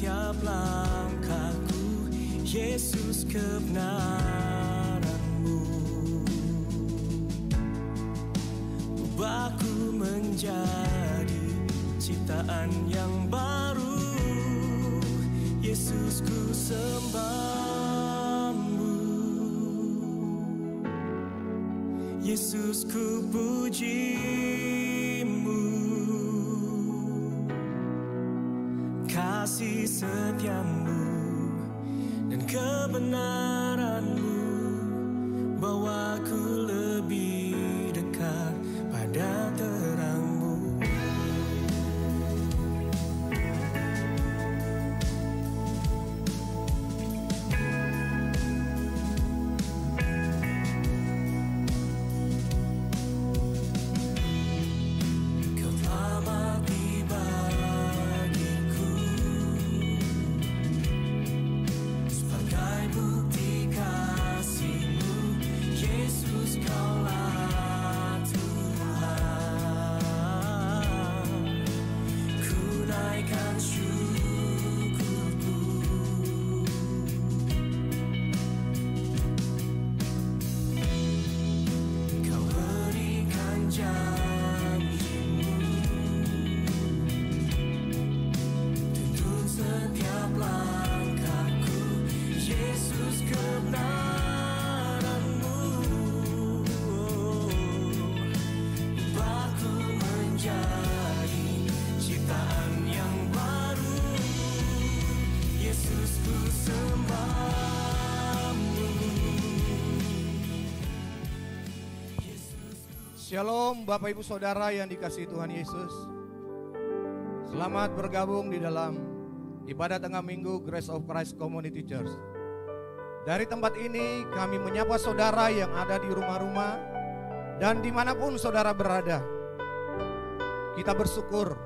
setiap langkahku, Yesus kebenaran-Mu. Ubahku menjadi ciptaan yang baru, Yesus ku sembah-Mu. Yesus ku puji-Mu. Kasih setia-Mu dan kebenaran-Mu bawaku lebih dekat pada terang-Mu. Kau telah mati bagiku sebagai bukti kasih-Mu, Yesus, Kaulah Tuhan. Ku naikkan syukurku. Kau berikan janji-Mu, tuntun setiap langkahku, Yesus kebenaran-Mu. Ubahku menjadi ciptaan yang baru, Yesus ku sembah-Mu. Shalom Bapak Ibu Saudara yang dikasihi Tuhan Yesus. Selamat bergabung di dalam ibadah tengah minggu Grace of Christ Community Church. Dari tempat ini kami menyapa saudara yang ada di rumah-rumah dan dimanapun saudara berada. Kita bersyukur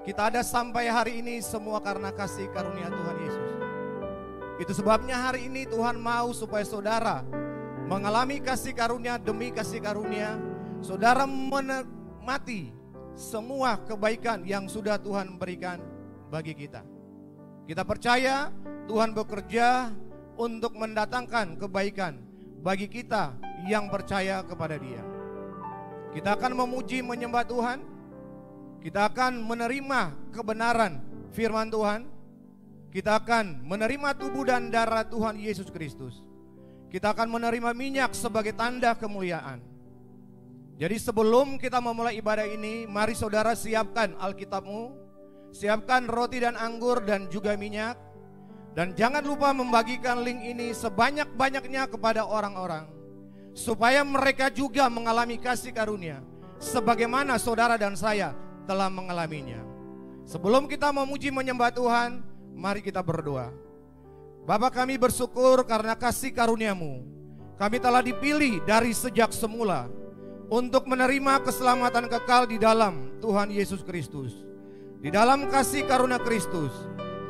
kita ada sampai hari ini semua karena kasih karunia Tuhan Yesus. Itu sebabnya hari ini Tuhan mau supaya saudara mengalami kasih karunia demi kasih karunia. Saudara menikmati semua kebaikan yang sudah Tuhan berikan bagi kita. Kita percaya Tuhan bekerja untuk mendatangkan kebaikan bagi kita yang percaya kepada Dia. Kita akan memuji menyembah Tuhan. Kita akan menerima kebenaran firman Tuhan. Kita akan menerima tubuh dan darah Tuhan Yesus Kristus. Kita akan menerima minyak sebagai tanda kemuliaan. Jadi sebelum kita memulai ibadah ini, mari saudara siapkan Alkitabmu, siapkan roti dan anggur dan juga minyak. Dan jangan lupa membagikan link ini sebanyak-banyaknya kepada orang-orang, supaya mereka juga mengalami kasih karunia sebagaimana saudara dan saya telah mengalaminya. Sebelum kita memuji menyembah Tuhan, mari kita berdoa. Bapa, kami bersyukur karena kasih karunia-Mu. Kami telah dipilih dari sejak semula untuk menerima keselamatan kekal di dalam Tuhan Yesus Kristus. Di dalam kasih karunia Kristus,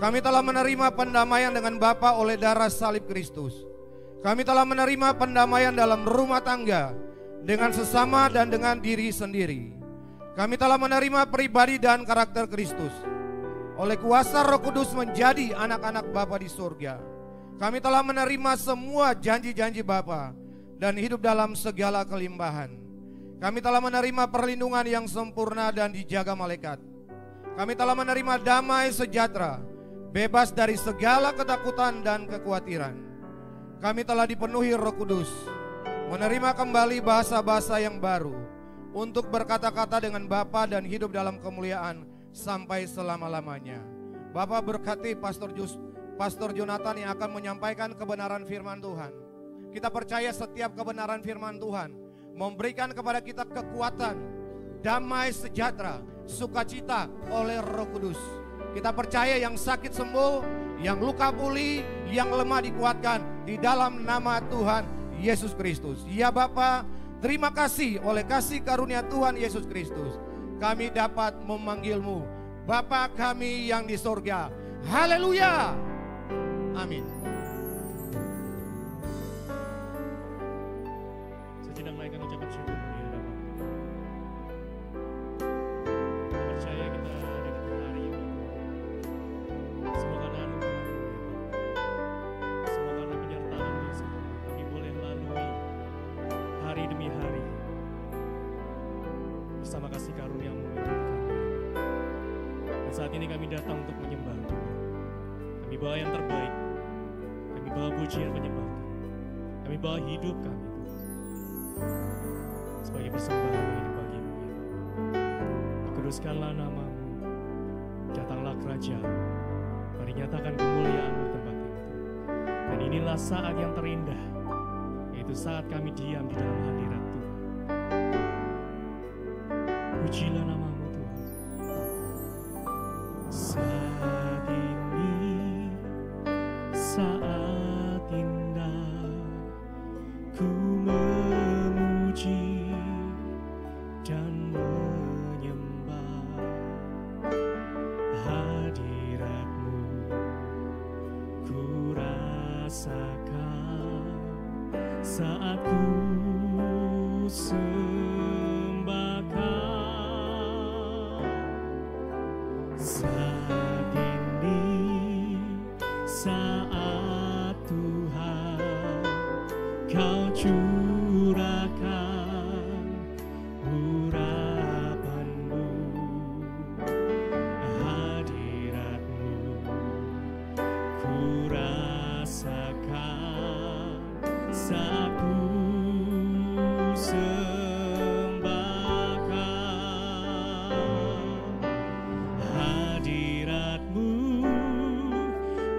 kami telah menerima pendamaian dengan Bapa oleh darah salib Kristus. Kami telah menerima pendamaian dalam rumah tangga dengan sesama dan dengan diri sendiri. Kami telah menerima pribadi dan karakter Kristus. Oleh kuasa Roh Kudus menjadi anak-anak Bapa di surga. Kami telah menerima semua janji-janji Bapa dan hidup dalam segala kelimpahan. Kami telah menerima perlindungan yang sempurna dan dijaga malaikat. Kami telah menerima damai sejahtera, bebas dari segala ketakutan dan kekhawatiran. Kami telah dipenuhi Roh Kudus, menerima kembali bahasa-bahasa yang baru, untuk berkata-kata dengan Bapa dan hidup dalam kemuliaan sampai selama-lamanya. Bapa, berkati Pastor Jonathan yang akan menyampaikan kebenaran firman Tuhan. Kita percaya setiap kebenaran firman Tuhan memberikan kepada kita kekuatan, damai sejahtera, sukacita oleh Roh Kudus. Kita percaya yang sakit sembuh, yang luka pulih, yang lemah dikuatkan di dalam nama Tuhan Yesus Kristus. Ya Bapa, terima kasih oleh kasih karunia Tuhan Yesus Kristus. Kami dapat memanggil-Mu Bapa kami yang di sorga. Haleluya. Amin. Sejenak naikkan ucapan syukur di hadapan. Kita percaya kita ada di hari ini. Semua bersama kasih karunia-Mu itu kami. Dan saat ini kami datang untuk menyembah Tuhan. Kami bawa yang terbaik. Kami bawa pujian penyembah kami. Kami bawa hidup kami Tuhan. Sebagai persembahan ini bagi-Mu ya Bapa. Kuduskanlah nama-Mu. Datanglah kerajaan. Mari nyatakan kemuliaan-Mu di tempat ini Tuhan. Dan inilah saat yang terindah, yaitu saat kami diam di dalam hadirat Tuhan. Pujilah nama-Mu Tuhan. Saat ini, saat indah, ku memuji dan menyembah hadirat-Mu. Ku rasakan saat ku sembahkan. Saat ini, saat Tuhan Kau curahkan urapan-Mu, hadirat-Mu ku rasakan saat ku sembahkan. Hadirat-Mu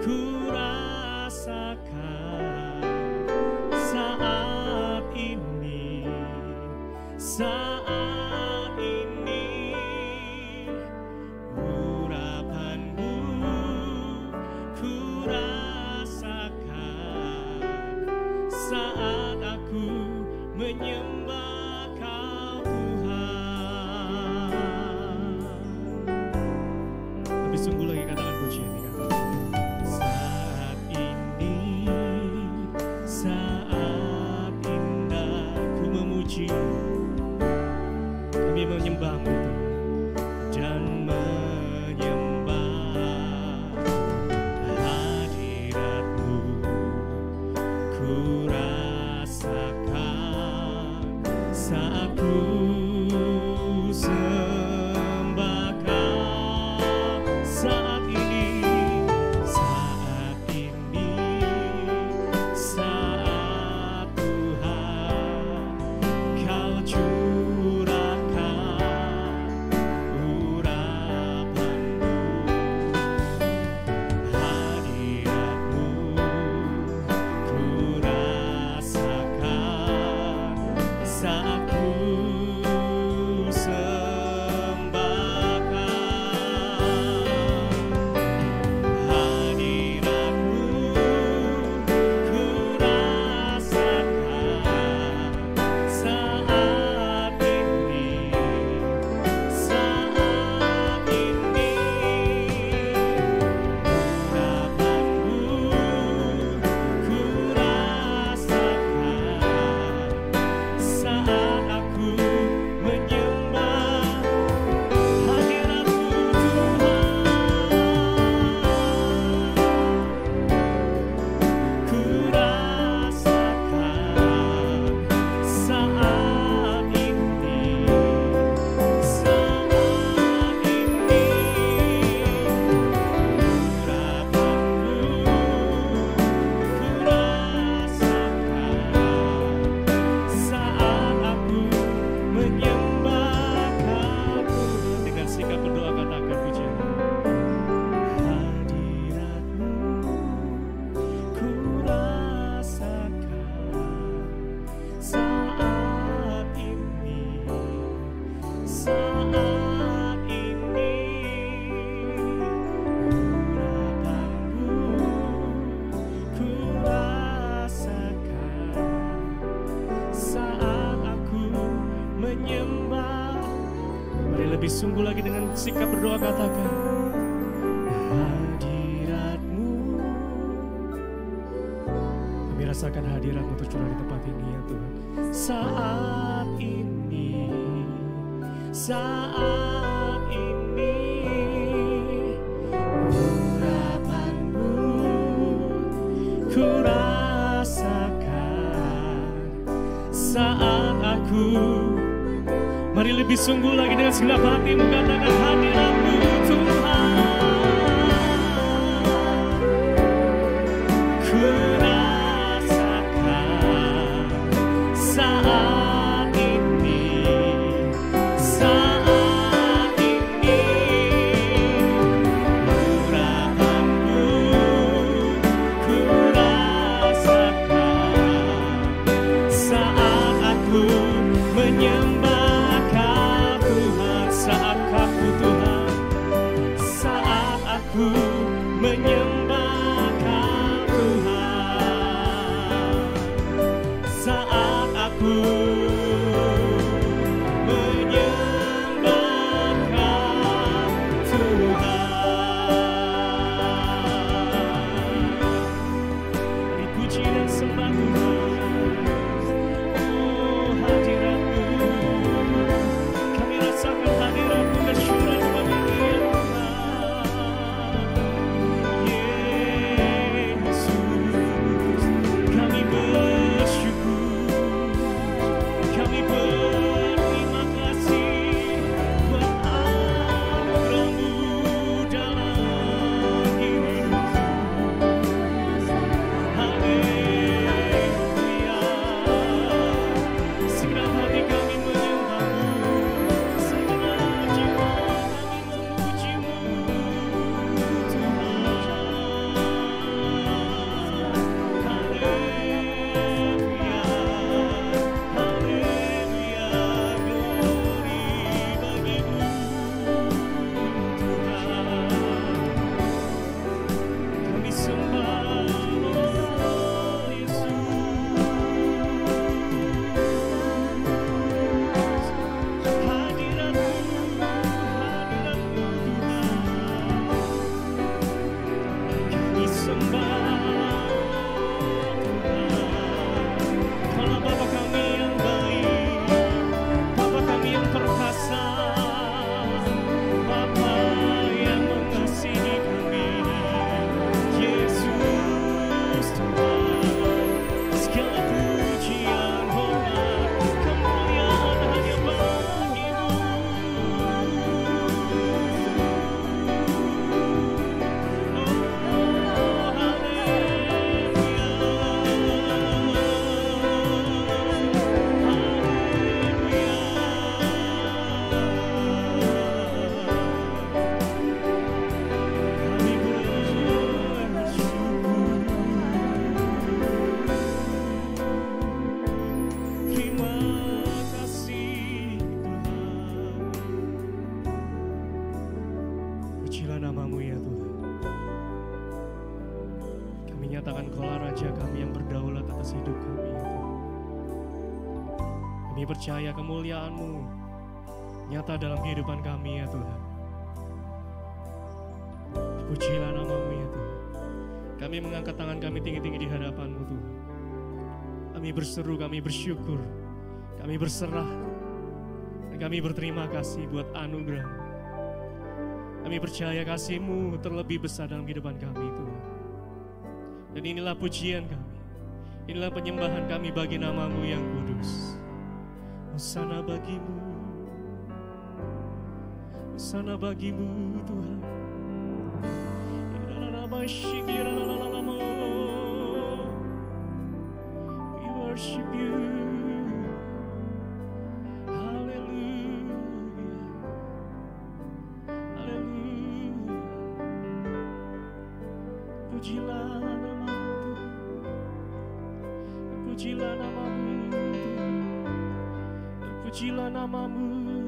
ku rasakan saat ini, saat ini. Urapan-Mu ku rasakan saat aku menyembah Kau Tuhan. Lebih sungguh lagi katakan pujian ini kami. Saat ini, saat indah, ku memuji, kami menyembah-Mu dan menyembah hadirat-Mu. Ku rasakan saat ku sembahkan. Saat ini, saat Tuhan Kau curahkan urapan-Mu, hadirat-Mu ku rasakan saat ku lebih sungguh lagi dengan sikap berdoa katakan, hadirat-Mu. Kami rasakan hadirat-Mu tercurah di tempat ini ya Tuhan. Saat ini, saat ini, urapan-Mu ku rasakan saat aku Mari lebih sungguh lagi dengan segenap hatimu katakan hadirat-Mu Tuhan. Ku rasakan saat ini murahan-Mu. Ku rasakan saat aku menyembah Kau Tuhan, saat aku Tuhan, saat aku menyembah Kau Tuhan, saat aku menyembah Kau Tuhan. Mari puji dan sembah Tuhan. Oh, hadirat-Mu, kami rasakan hadirat-Mu, bersyukur kepada Tuhan. Yesus, kami bersyukur, kami berterima kasih buat anugerah-Mu dalam hidup. Haleluya. Segenap hati kami menyembah-Mu, segenap jiwa kami memuji-Mu Tuhan. Haleluya, haleluya, glory bagi-Mu Tuhan. Kami sembah oh Yesus. Hadirat-Mu, hadirat-Mu Tuhan. Kami sembah Tuhan. Kaulah Bapa kami yang baik, Bapa kami yang perkasa, Bapa yang mengasihi kami. Yesus Tuhan, segala pujian, hormat, kemuliaan hanya bagi-Mu. Oh, kami bersyukur. Terima kasih Tuhan. Pujilah nama-Mu ya Tuhan. Kami nyatakan Kaulah Raja kami yang berdaulat atas hidup kami ya Tuhan. Kami percaya kemuliaan-Mu nyata dalam kehidupan kami ya Tuhan. Pujilah nama-Mu ya Tuhan. Kami mengangkat tangan kami tinggi-tinggi di hadapan-Mu Tuhan. Kami berseru, kami bersyukur, kami berserah, dan kami berterima kasih buat anugerah. Kami percaya kasih-Mu terlebih besar dalam kehidupan kami Tuhan. Dan inilah pujian kami, inilah penyembahan kami bagi nama-Mu yang kudus. Hosana bagi-Mu, hosana bagi-Mu Tuhan. We worship You. Hallelujah, hallelujah. Pujilah nama-Mu Tuhan, pujilah nama-Mu Tuhan, pujilah nama-Mu Tuhan,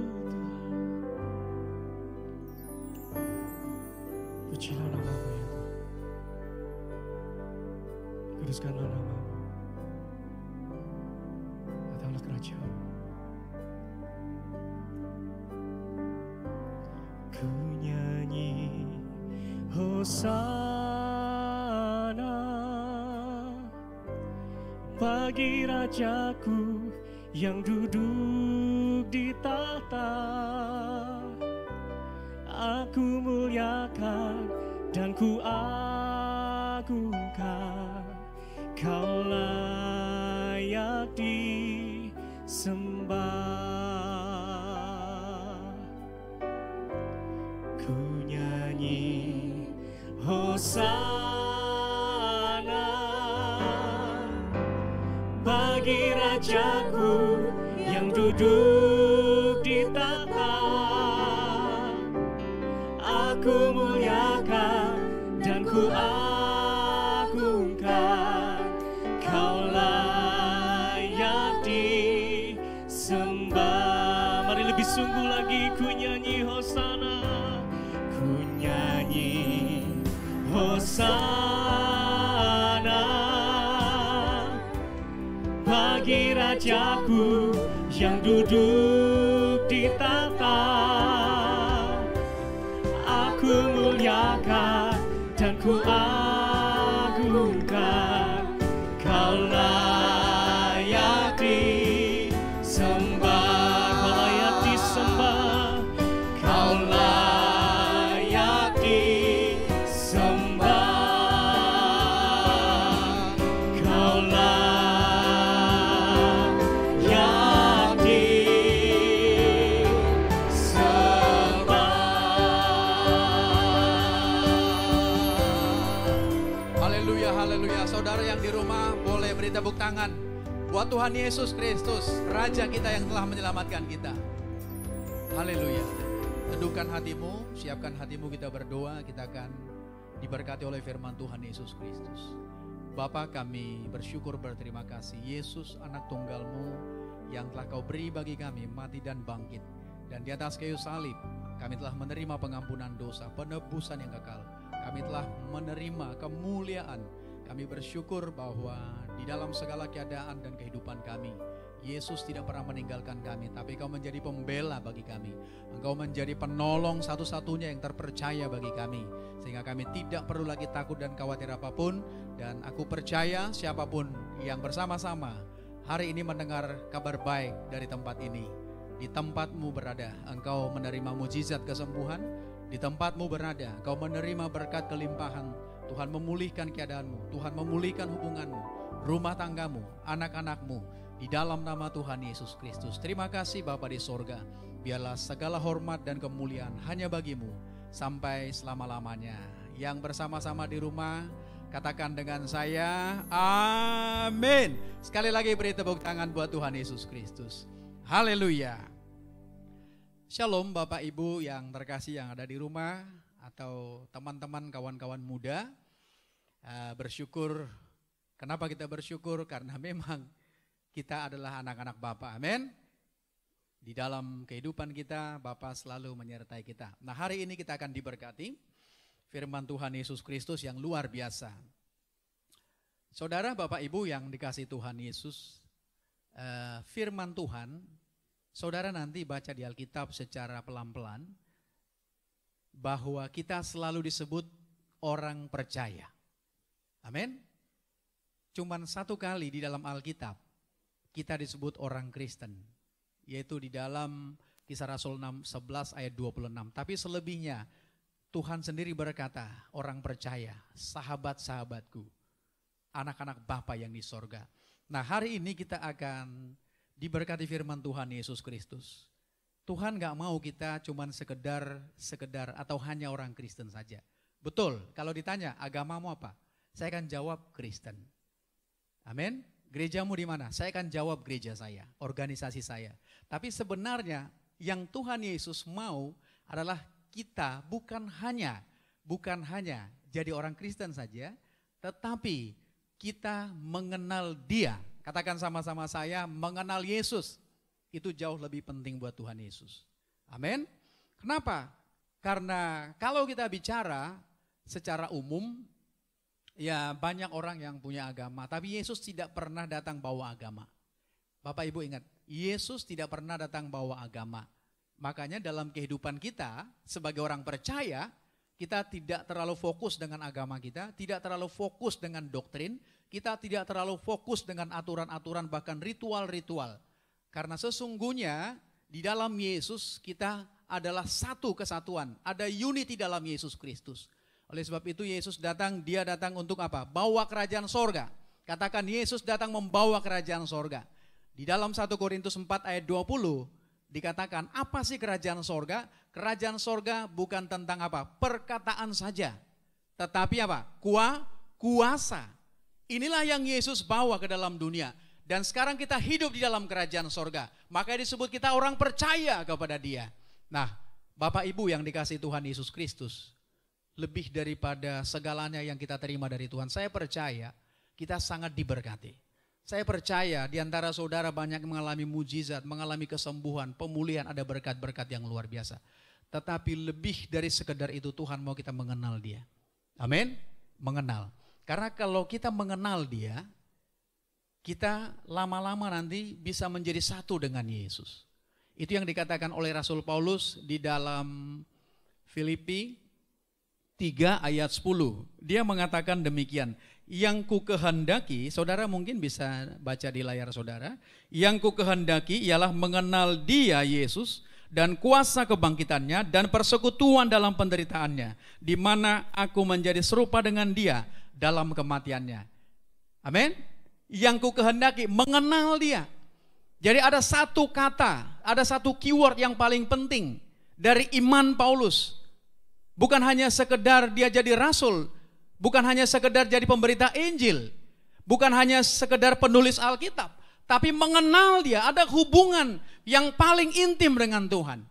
pujilah nama-Mu ya Tuhan. Kuduskanlah nama-Mu, datanglah kerajaan. Ku nyanyi Hosana bagi Rajaku yang duduk di tahta. Aku muliakan dan ku agungkan, Kau layak disembah. ku nyanyi Hosana bagi Rajaku yang duduk di tahta. Aku muliakan dan ku agungkan, Kau layak disembah. Mari lebih sungguh lagi ku nyanyi Hosana, ku nyanyi Hosana bagi Rajaku yang duduk di tahta. Aku muliakan dan ku agungkan, Kau layak disembah, Kau layak disembah, Kau layak disembah, Kau layak disembah. Haleluya, haleluya. Saudara yang di rumah boleh beri tepuk tangan buat Tuhan Yesus Kristus, Raja kita yang telah menyelamatkan kita. Haleluya. Teduhkan hatimu, siapkan hatimu, kita berdoa, kita akan diberkati oleh firman Tuhan Yesus Kristus. Bapa, kami bersyukur, berterima kasih Yesus, anak tunggal-Mu yang telah Kau beri bagi kami mati dan bangkit. Dan di atas kayu salib kami telah menerima pengampunan dosa, penebusan yang kekal. Kami telah menerima kemuliaan. Kami bersyukur bahwa di dalam segala keadaan dan kehidupan kami, Yesus tidak pernah meninggalkan kami, tapi Kau menjadi pembela bagi kami. Engkau menjadi penolong satu-satunya yang terpercaya bagi kami, sehingga kami tidak perlu lagi takut dan khawatir apapun. Dan aku percaya siapapun yang bersama-sama hari ini mendengar kabar baik dari tempat ini, di tempatmu berada, engkau menerima mujizat kesembuhan. Di tempatmu berada, engkau menerima berkat kelimpahan. Tuhan memulihkan keadaanmu, Tuhan memulihkan hubunganmu, rumah tanggamu, anak-anakmu, di dalam nama Tuhan Yesus Kristus. Terima kasih Bapa di sorga. Biarlah segala hormat dan kemuliaan hanya bagimu sampai selama-lamanya. Yang bersama-sama di rumah, katakan dengan saya, amin. Sekali lagi beri tepuk tangan buat Tuhan Yesus Kristus. Haleluya. Shalom Bapak Ibu yang terkasih yang ada di rumah, atau teman-teman kawan-kawan muda. Bersyukur, kenapa kita bersyukur? Karena memang kita adalah anak-anak Bapa, amin. Di dalam kehidupan kita, Bapa selalu menyertai kita. Nah, hari ini kita akan diberkati firman Tuhan Yesus Kristus yang luar biasa. Saudara, Bapak Ibu yang dikasihi Tuhan Yesus, firman Tuhan, saudara nanti baca di Alkitab secara pelan-pelan, bahwa kita selalu disebut orang percaya. Amin. Cuman satu kali di dalam Alkitab kita disebut orang Kristen, yaitu di dalam Kisah Rasul 11 ayat 26. Tapi selebihnya Tuhan sendiri berkata, orang percaya, sahabat-sahabatku, anak-anak Bapa yang di sorga. Nah, hari ini kita akan diberkati firman Tuhan Yesus Kristus. Tuhan gak mau kita cuman sekedar atau hanya orang Kristen saja. Betul, kalau ditanya agamamu apa? Saya akan jawab Kristen. Amin. Gerejamu di mana? Saya akan jawab gereja saya, organisasi saya. Tapi sebenarnya yang Tuhan Yesus mau adalah kita bukan hanya jadi orang Kristen saja, tetapi kita mengenal Dia. Katakan sama-sama saya, mengenal Yesus. Itu jauh lebih penting buat Tuhan Yesus. Amin. Kenapa? Karena kalau kita bicara secara umum, ya banyak orang yang punya agama, tapi Yesus tidak pernah datang bawa agama. Bapak Ibu ingat, Yesus tidak pernah datang bawa agama. Makanya dalam kehidupan kita sebagai orang percaya, kita tidak terlalu fokus dengan agama kita, tidak terlalu fokus dengan doktrin, kita tidak terlalu fokus dengan aturan-aturan bahkan ritual-ritual. Karena sesungguhnya di dalam Yesus kita adalah satu kesatuan, ada unity dalam Yesus Kristus. Oleh sebab itu Yesus datang, Dia datang untuk apa? Bawa kerajaan sorga. Katakan Yesus datang membawa kerajaan sorga. Di dalam 1 Korintus 4 ayat 20 dikatakan apa sih kerajaan sorga? Kerajaan sorga bukan tentang apa? Perkataan saja. Tetapi apa? Kuasa. Inilah yang Yesus bawa ke dalam dunia. Dan sekarang kita hidup di dalam kerajaan sorga. Makanya disebut kita orang percaya kepada Dia. Nah, Bapak Ibu yang dikasihi Tuhan Yesus Kristus, lebih daripada segalanya yang kita terima dari Tuhan, saya percaya kita sangat diberkati. Saya percaya di antara saudara banyak mengalami mujizat, mengalami kesembuhan, pemulihan, ada berkat-berkat yang luar biasa. Tetapi lebih dari sekedar itu Tuhan mau kita mengenal Dia. Amin? Mengenal. Karena kalau kita mengenal Dia, kita lama-lama nanti bisa menjadi satu dengan Yesus. Itu yang dikatakan oleh Rasul Paulus di dalam Filipi 3 ayat 10. Dia mengatakan demikian. Yang ku kehendaki, saudara mungkin bisa baca di layar saudara. Yang ku kehendaki ialah mengenal Dia Yesus dan kuasa kebangkitannya dan persekutuan dalam penderitaannya, di mana aku menjadi serupa dengan Dia dalam kematiannya. Amin. Yang ku kehendaki mengenal Dia. Jadi ada satu kata, ada satu keyword yang paling penting dari iman Paulus. Bukan hanya sekedar dia jadi rasul, bukan hanya sekedar jadi pemberita Injil, bukan hanya sekedar penulis Alkitab, tapi mengenal Dia, ada hubungan yang paling intim dengan Tuhan.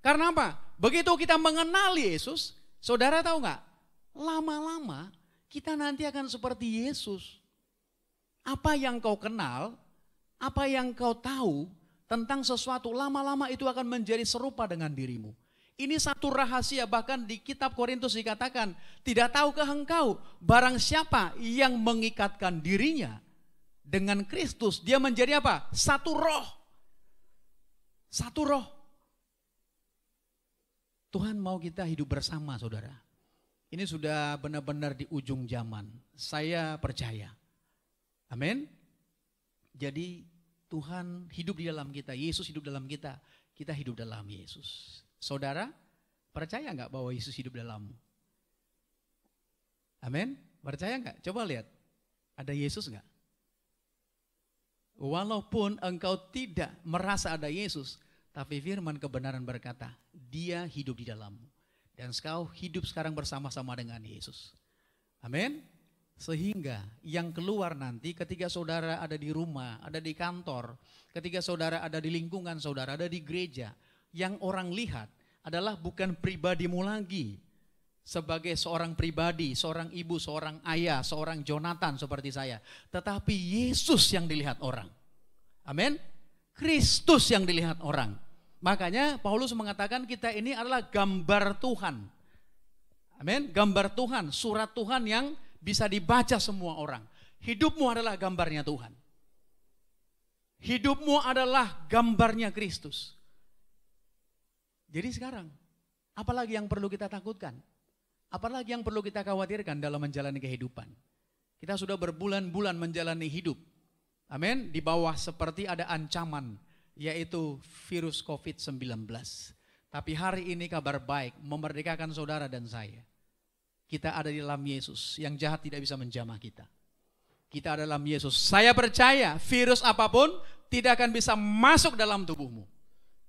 Karena apa? Begitu kita mengenal Yesus, saudara tahu nggak? Lama-lama kita nanti akan seperti Yesus. Apa yang kau kenal, apa yang kau tahu tentang sesuatu, lama-lama itu akan menjadi serupa dengan dirimu. Ini satu rahasia, bahkan di kitab Korintus dikatakan, tidak tahukah engkau barang siapa yang mengikatkan dirinya dengan Kristus, dia menjadi apa? Satu roh. Satu roh. Tuhan mau kita hidup bersama, saudara. Ini sudah benar-benar di ujung zaman. Saya percaya. Amin. Jadi Tuhan hidup di dalam kita, Yesus hidup dalam kita, kita hidup dalam Yesus. Saudara, percaya nggak bahwa Yesus hidup dalammu? Amin? Percaya nggak? Coba lihat, ada Yesus nggak? Walaupun engkau tidak merasa ada Yesus, tapi firman kebenaran berkata, Dia hidup di dalammu. Dan engkau hidup sekarang bersama-sama dengan Yesus. Amin? Sehingga yang keluar nanti ketika saudara ada di rumah, ada di kantor, ketika saudara ada di lingkungan saudara, ada di gereja, yang orang lihat adalah bukan pribadimu lagi sebagai seorang pribadi, seorang ibu, seorang ayah, seorang Jonathan seperti saya, tetapi Yesus yang dilihat orang. Amin. Kristus yang dilihat orang. Makanya Paulus mengatakan kita ini adalah gambar Tuhan. Amin. Gambar Tuhan, surat Tuhan yang bisa dibaca semua orang. Hidupmu adalah gambarnya Tuhan. Hidupmu adalah gambarnya Kristus. Jadi sekarang, apalagi yang perlu kita takutkan? Apalagi yang perlu kita khawatirkan dalam menjalani kehidupan? Kita sudah berbulan-bulan menjalani hidup. Amin. Di bawah seperti ada ancaman, yaitu virus COVID-19. Tapi hari ini kabar baik memerdekakan saudara dan saya. Kita ada di dalam Yesus, yang jahat tidak bisa menjamah kita. Kita ada dalam Yesus. Saya percaya virus apapun tidak akan bisa masuk dalam tubuhmu.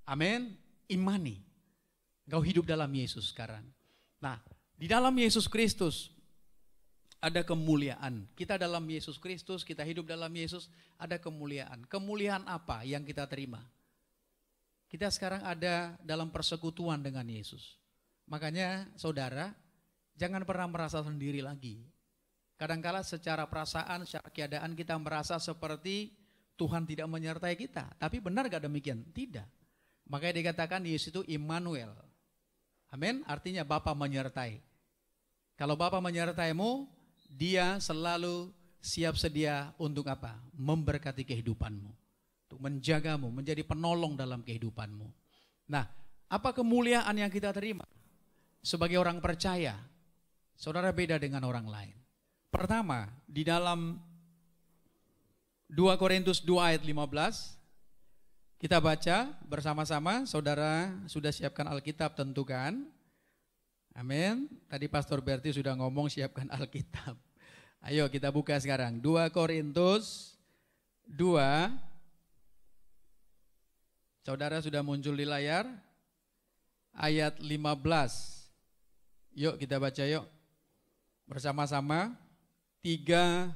Amin. Imani. Engkau hidup dalam Yesus sekarang. Nah, di dalam Yesus Kristus ada kemuliaan. Kita dalam Yesus Kristus, kita hidup dalam Yesus, ada kemuliaan. Kemuliaan apa yang kita terima? Kita sekarang ada dalam persekutuan dengan Yesus. Makanya saudara, jangan pernah merasa sendiri lagi. Kadangkala secara perasaan, secara keadaan kita merasa seperti Tuhan tidak menyertai kita. Tapi benar gak demikian? Tidak. Makanya dikatakan Yesus itu Immanuel. Amin, artinya Bapa menyertai. Kalau Bapa menyertaimu, Dia selalu siap sedia untuk apa? Memberkati kehidupanmu. Untuk menjagamu, menjadi penolong dalam kehidupanmu. Nah, apa kemuliaan yang kita terima? Sebagai orang percaya, saudara beda dengan orang lain. Pertama, di dalam 2 Korintus 2 ayat 15, kita baca bersama-sama, saudara sudah siapkan Alkitab tentu kan? Amin. Tadi Pastor Berti sudah ngomong siapkan Alkitab. Ayo kita buka sekarang. 2 Korintus 2. Saudara sudah muncul di layar. ayat 15. Yuk kita baca yuk. Bersama-sama. 3,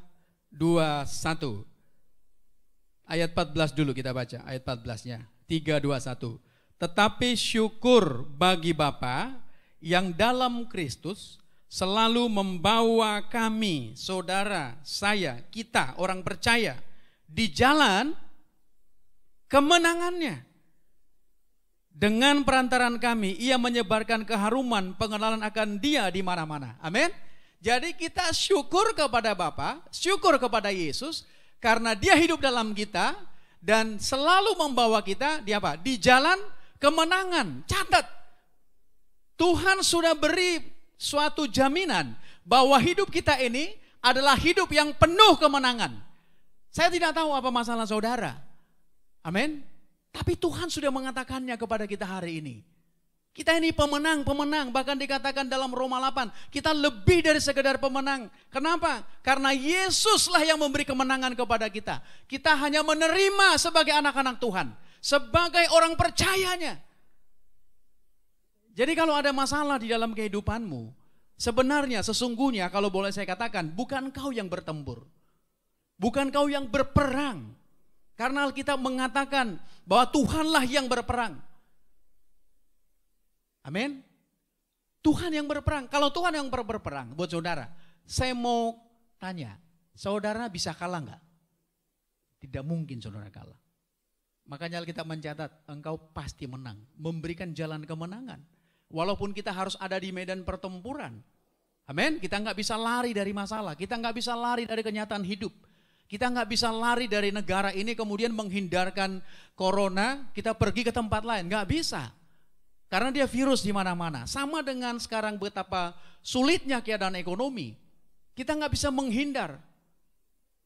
2, 1. Ayat 14 dulu kita baca, ayat 14-nya. 3, 2, 1. Tetapi syukur bagi Bapa yang dalam Kristus selalu membawa kami, saudara, saya, kita, orang percaya, di jalan kemenangannya. Dengan perantaran kami, ia menyebarkan keharuman pengenalan akan Dia di mana-mana. Amin. Jadi kita syukur kepada Bapa, syukur kepada Yesus, karena Dia hidup dalam kita dan selalu membawa kita di apa? Di jalan kemenangan. Catat, Tuhan sudah beri suatu jaminan bahwa hidup kita ini adalah hidup yang penuh kemenangan. Saya tidak tahu apa masalah saudara. Amin. Tapi Tuhan sudah mengatakannya kepada kita hari ini. Kita ini pemenang, bahkan dikatakan dalam Roma 8, kita lebih dari sekedar pemenang. Kenapa? Karena Yesuslah yang memberi kemenangan kepada kita. Kita hanya menerima sebagai anak-anak Tuhan, sebagai orang percayanya. Jadi kalau ada masalah di dalam kehidupanmu, sebenarnya sesungguhnya kalau boleh saya katakan, bukan kau yang bertempur. Bukan kau yang berperang. Karena Alkitab mengatakan bahwa Tuhanlah yang berperang. Amin. Tuhan yang berperang. Kalau Tuhan yang berperang buat saudara, saya mau tanya, saudara bisa kalah enggak? Tidak mungkin saudara kalah. Makanya Alkitab mencatat, engkau pasti menang, memberikan jalan kemenangan. Walaupun kita harus ada di medan pertempuran. Amin. Kita enggak bisa lari dari masalah, kita enggak bisa lari dari kenyataan hidup. Kita nggak bisa lari dari negara ini kemudian menghindarkan corona, kita pergi ke tempat lain. Nggak bisa. Karena dia virus di mana-mana. Sama dengan sekarang betapa sulitnya keadaan ekonomi. Kita nggak bisa menghindar.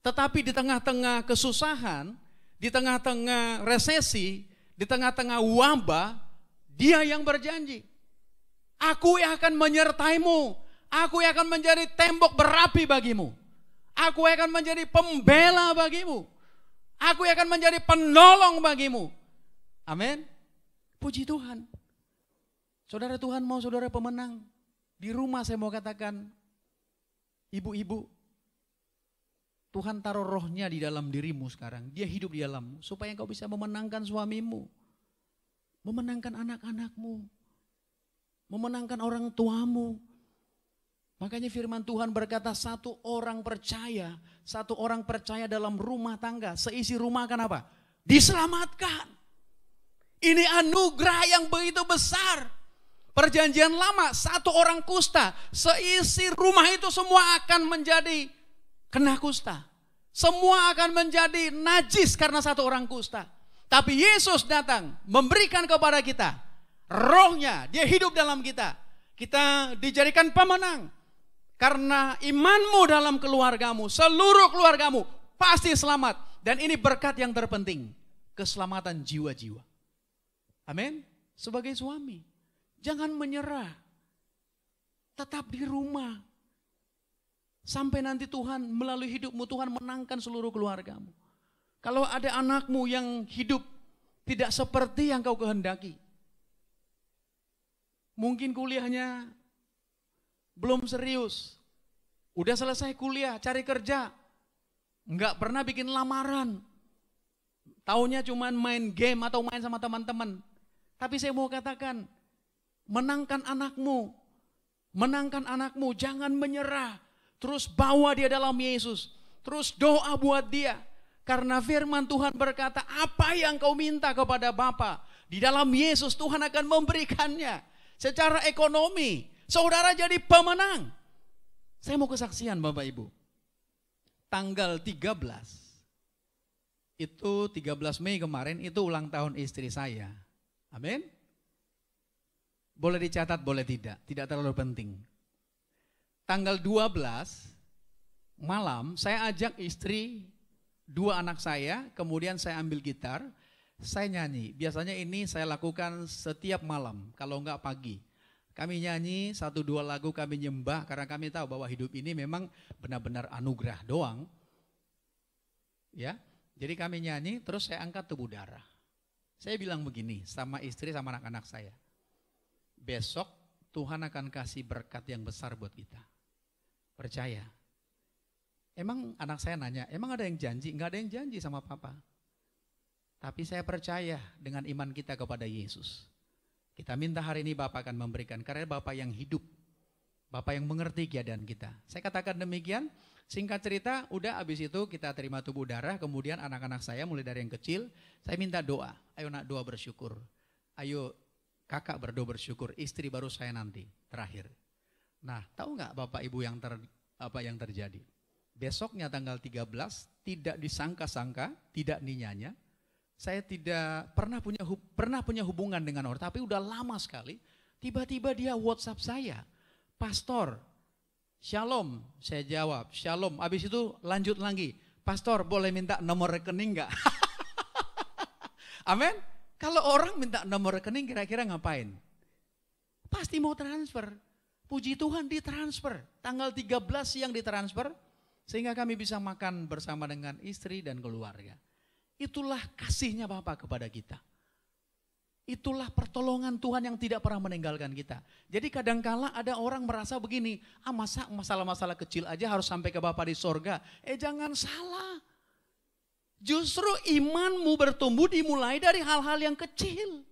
Tetapi di tengah-tengah kesusahan, di tengah-tengah resesi, di tengah-tengah wabah, Dia yang berjanji. Aku yang akan menyertaimu. Aku yang akan menjadi tembok berapi bagimu. Aku akan menjadi pembela bagimu. Aku akan menjadi penolong bagimu. Amin. Puji Tuhan. Saudara, Tuhan mau saudara pemenang. Di rumah saya mau katakan, ibu-ibu, Tuhan taruh rohnya di dalam dirimu sekarang. Dia hidup di dalammu. Supaya engkau bisa memenangkan suamimu. Memenangkan anak-anakmu. Memenangkan orang tuamu. Makanya firman Tuhan berkata satu orang percaya dalam rumah tangga, seisi rumah akan apa? Diselamatkan. Ini anugerah yang begitu besar. Perjanjian lama, satu orang kusta, seisi rumah itu semua akan menjadi kena kusta. Semua akan menjadi najis karena satu orang kusta. Tapi Yesus datang memberikan kepada kita rohnya, Dia hidup dalam kita. Kita dijadikan pemenang. Karena imanmu dalam keluargamu, seluruh keluargamu pasti selamat. Dan ini berkat yang terpenting, keselamatan jiwa-jiwa. Amin. Sebagai suami, jangan menyerah. Tetap di rumah. Sampai nanti Tuhan melalui hidupmu, Tuhan menangkan seluruh keluargamu. Kalau ada anakmu yang hidup tidak seperti yang kau kehendaki. Mungkin kuliahnya belum serius, udah selesai kuliah, cari kerja, nggak pernah bikin lamaran, taunya cuman main game atau main sama teman-teman. Tapi saya mau katakan, menangkan anakmu, jangan menyerah, terus bawa dia dalam Yesus, terus doa buat dia, karena firman Tuhan berkata, apa yang kau minta kepada Bapa di dalam Yesus Tuhan akan memberikannya. Secara ekonomi, saudara jadi pemenang. Saya mau kesaksian Bapak Ibu. Tanggal 13, itu 13 Mei kemarin, itu ulang tahun istri saya. Amin. Boleh dicatat, boleh tidak terlalu penting. Tanggal 12 malam, saya ajak istri, 2 anak saya, kemudian saya ambil gitar, saya nyanyi. Biasanya ini saya lakukan setiap malam, kalau enggak pagi. Kami nyanyi 1-2 lagu, kami nyembah karena kami tahu bahwa hidup ini memang benar-benar anugerah doang. Ya, jadi kami nyanyi, terus saya angkat tubuh darah. Saya bilang begini sama istri sama anak-anak saya. besok Tuhan akan kasih berkat yang besar buat kita. Percaya. Emang anak saya nanya, emang ada yang janji? Enggak ada yang janji sama papa. Tapi saya percaya dengan iman kita kepada Yesus. Kita minta hari ini Bapak akan memberikan, karena Bapak yang hidup. Bapak yang mengerti keadaan kita. Saya katakan demikian, singkat cerita, udah habis itu kita terima tubuh darah, kemudian anak-anak saya mulai dari yang kecil, saya minta doa. Ayo nak doa bersyukur. Ayo kakak berdoa bersyukur, istri baru saya nanti, terakhir. Nah, tahu nggak Bapak Ibu apa yang terjadi? Besoknya tanggal 13, tidak disangka-sangka, tidak ninyanya, saya tidak pernah punya hubungan dengan orang, tapi udah lama sekali, tiba-tiba dia WhatsApp saya, Pastor, Shalom, saya jawab, Shalom, habis itu lanjut lagi, Pastor boleh minta nomor rekening nggak? Amin. Kalau orang minta nomor rekening kira-kira ngapain? Pasti mau transfer. Puji Tuhan ditransfer, tanggal 13 siang ditransfer, sehingga kami bisa makan bersama dengan istri dan keluarga. Itulah kasihnya Bapak kepada kita. Itulah pertolongan Tuhan yang tidak pernah meninggalkan kita. Jadi kadangkala ada orang merasa begini, masa masalah-masalah kecil aja harus sampai ke Bapak di sorga. Jangan salah. Justru imanmu bertumbuh dimulai dari hal-hal yang kecil.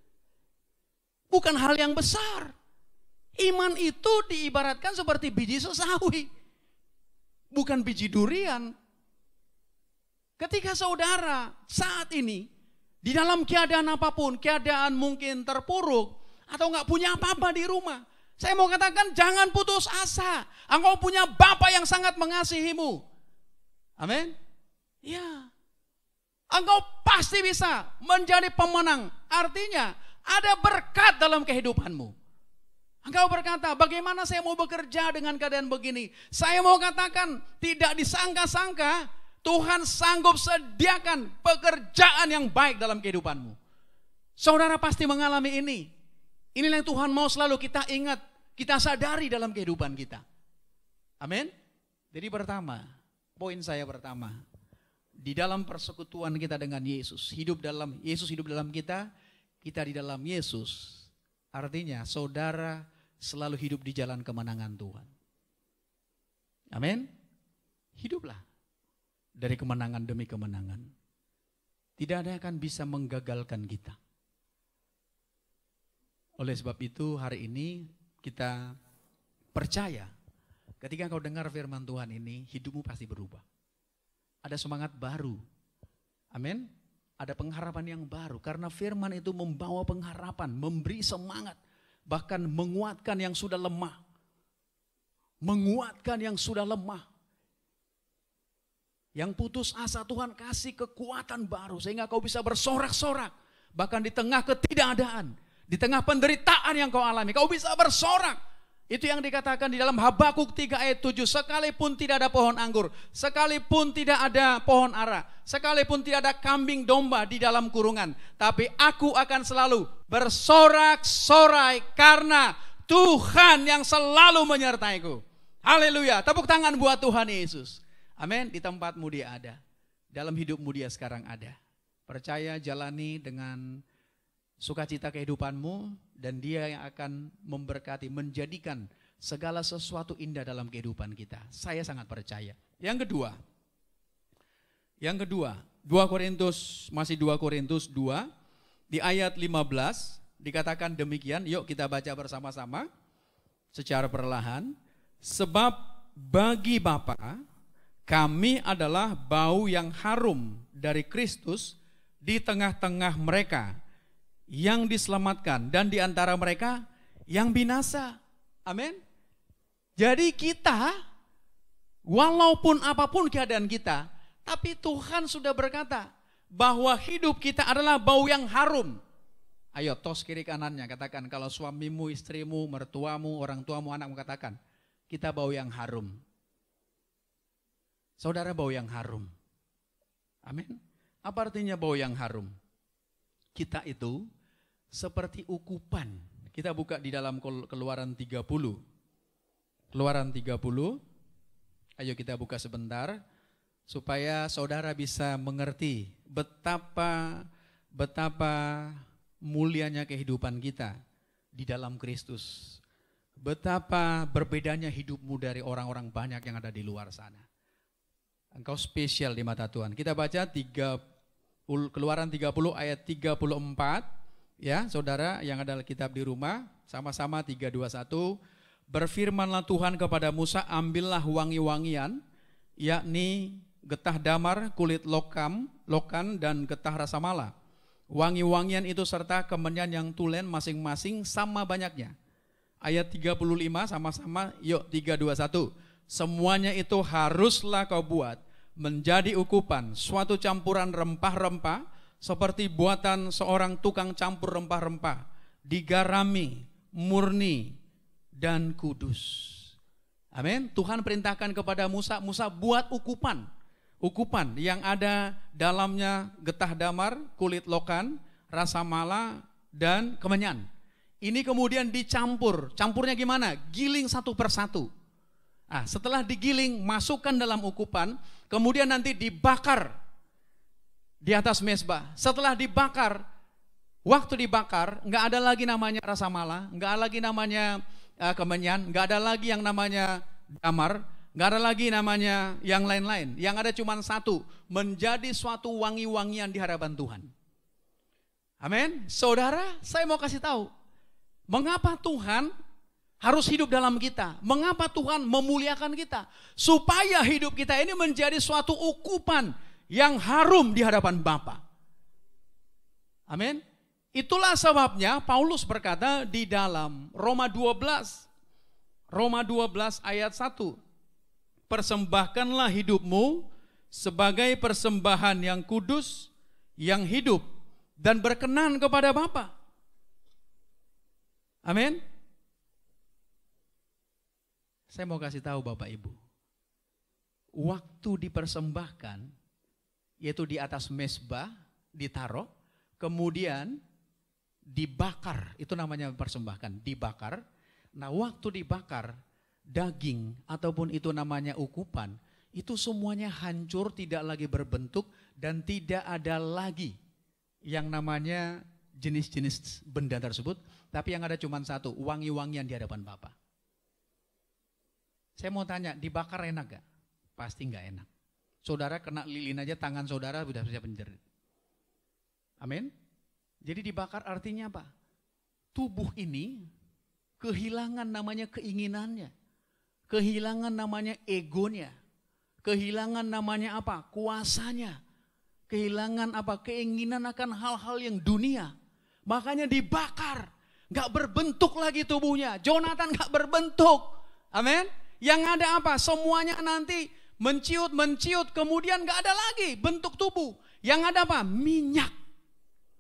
Bukan hal yang besar. Iman itu diibaratkan seperti biji sesawi. Bukan biji durian. Ketika saudara saat ini di dalam keadaan apapun, keadaan mungkin terpuruk atau nggak punya apa-apa di rumah, saya mau katakan jangan putus asa. Engkau punya Bapa yang sangat mengasihimu. Amin. Ya. Engkau pasti bisa menjadi pemenang. Artinya ada berkat dalam kehidupanmu. Engkau berkata, bagaimana saya mau bekerja dengan keadaan begini? Saya mau katakan, tidak disangka-sangka, Tuhan sanggup sediakan pekerjaan yang baik dalam kehidupanmu. Saudara pasti mengalami ini. Inilah yang Tuhan mau selalu kita ingat, kita sadari dalam kehidupan kita. Amin. Jadi poin saya pertama, di dalam persekutuan kita dengan Yesus, hidup dalam kita, kita di dalam Yesus. Artinya saudara selalu hidup di jalan kemenangan Tuhan. Amin. Hiduplah dari kemenangan demi kemenangan. Tidak ada yang akan bisa menggagalkan kita. Oleh sebab itu hari ini kita percaya ketika kau dengar firman Tuhan ini, hidupmu pasti berubah. Ada semangat baru. Amin. Ada pengharapan yang baru karena firman itu membawa pengharapan, memberi semangat, bahkan menguatkan yang sudah lemah. Menguatkan yang sudah lemah. Yang putus asa Tuhan kasih kekuatan baru sehingga kau bisa bersorak-sorak. Bahkan di tengah ketidakadaan, di tengah penderitaan yang kau alami, kau bisa bersorak. Itu yang dikatakan di dalam Habakuk 3 ayat 7. Sekalipun tidak ada pohon anggur, sekalipun tidak ada pohon ara, sekalipun tidak ada kambing domba di dalam kurungan, tapi aku akan selalu bersorak-sorai karena Tuhan yang selalu menyertaiku. Haleluya. Tepuk tangan buat Tuhan Yesus. Amin. Di tempatmu dia ada. Dalam hidupmu dia sekarang ada. Percaya, jalani dengan sukacita kehidupanmu, dan dia yang akan memberkati, menjadikan segala sesuatu indah dalam kehidupan kita. Saya sangat percaya. Yang kedua, 2 Korintus 2 di ayat 15 dikatakan demikian. Yuk kita baca bersama-sama secara perlahan. Sebab bagi Bapa kami adalah bau yang harum dari Kristus di tengah-tengah mereka yang diselamatkan dan di antara mereka yang binasa. Amin. Jadi kita, walaupun apapun keadaan kita, tapi Tuhan sudah berkata bahwa hidup kita adalah bau yang harum. Ayo tos kiri kanannya, katakan kalau suamimu, istrimu, mertuamu, orang tuamu, anakmu, katakan kita bau yang harum. Saudara bau yang harum. Amin. Apa artinya bau yang harum? Kita itu seperti ukupan. Kita buka di dalam Keluaran 30. Keluaran 30. Ayo kita buka sebentar supaya saudara bisa mengerti betapa mulianya kehidupan kita di dalam Kristus. Betapa berbedanya hidupmu dari orang-orang banyak yang ada di luar sana. Engkau spesial di mata Tuhan. Kita baca Keluaran 30 ayat 34. Ya, saudara yang ada kitab di rumah, sama-sama 3, 2, 1. Berfirmanlah Tuhan kepada Musa, ambillah wangi-wangian, yakni getah damar, kulit lokan, dan getah rasa mala. Wangi-wangian itu serta kemenyan yang tulen masing-masing sama banyaknya. Ayat 35 sama-sama, yuk 3, 2, 1. Semuanya itu haruslah kau buat menjadi ukupan, suatu campuran rempah-rempah seperti buatan seorang tukang campur rempah-rempah, digarami, murni, dan kudus. Amin. Tuhan perintahkan kepada Musa, Musa buat ukupan yang ada dalamnya getah damar, kulit lokan, rasa mala, dan kemenyan. Ini kemudian dicampur. Campurnya gimana? Giling satu persatu. Nah, setelah digiling, masukkan dalam ukupan, kemudian nanti dibakar di atas mezbah. Setelah dibakar, waktu dibakar, nggak ada lagi namanya rasa mala, nggak ada lagi namanya kemenyan, nggak ada lagi yang namanya damar, nggak ada lagi namanya yang lain-lain. Yang ada cuma satu, menjadi suatu wangi-wangian di hadapan Tuhan. Amin. Saudara, saya mau kasih tahu, mengapa Tuhan harus hidup dalam kita? Mengapa Tuhan memuliakan kita? Supaya hidup kita ini menjadi suatu ukupan yang harum di hadapan Bapa. Amin. Itulah sebabnya Paulus berkata di dalam Roma 12 ayat 1. Persembahkanlah hidupmu sebagai persembahan yang kudus, yang hidup, dan berkenan kepada Bapa. Amin. Saya mau kasih tahu Bapak Ibu, waktu dipersembahkan, yaitu di atas mezbah, ditaruh, kemudian dibakar, itu namanya persembahkan, dibakar. Nah, waktu dibakar, daging ataupun itu namanya ukupan, itu semuanya hancur, tidak lagi berbentuk, dan tidak ada lagi yang namanya jenis-jenis benda tersebut, tapi yang ada cuma satu, wangi-wangian di hadapan Bapa. Saya mau tanya, dibakar enak gak? Pasti gak enak. Saudara kena lilin aja, tangan saudara sudah bisa menjerit. Amin. Jadi dibakar artinya apa? Tubuh ini kehilangan namanya keinginannya, kehilangan namanya egonya, kehilangan namanya apa? Kuasanya, kehilangan apa? Keinginan akan hal-hal yang dunia. Makanya dibakar, gak berbentuk lagi tubuhnya. Jonathan gak berbentuk. Amin. Yang ada apa? Semuanya nanti menciut, kemudian gak ada lagi bentuk tubuh. Yang ada apa? Minyak.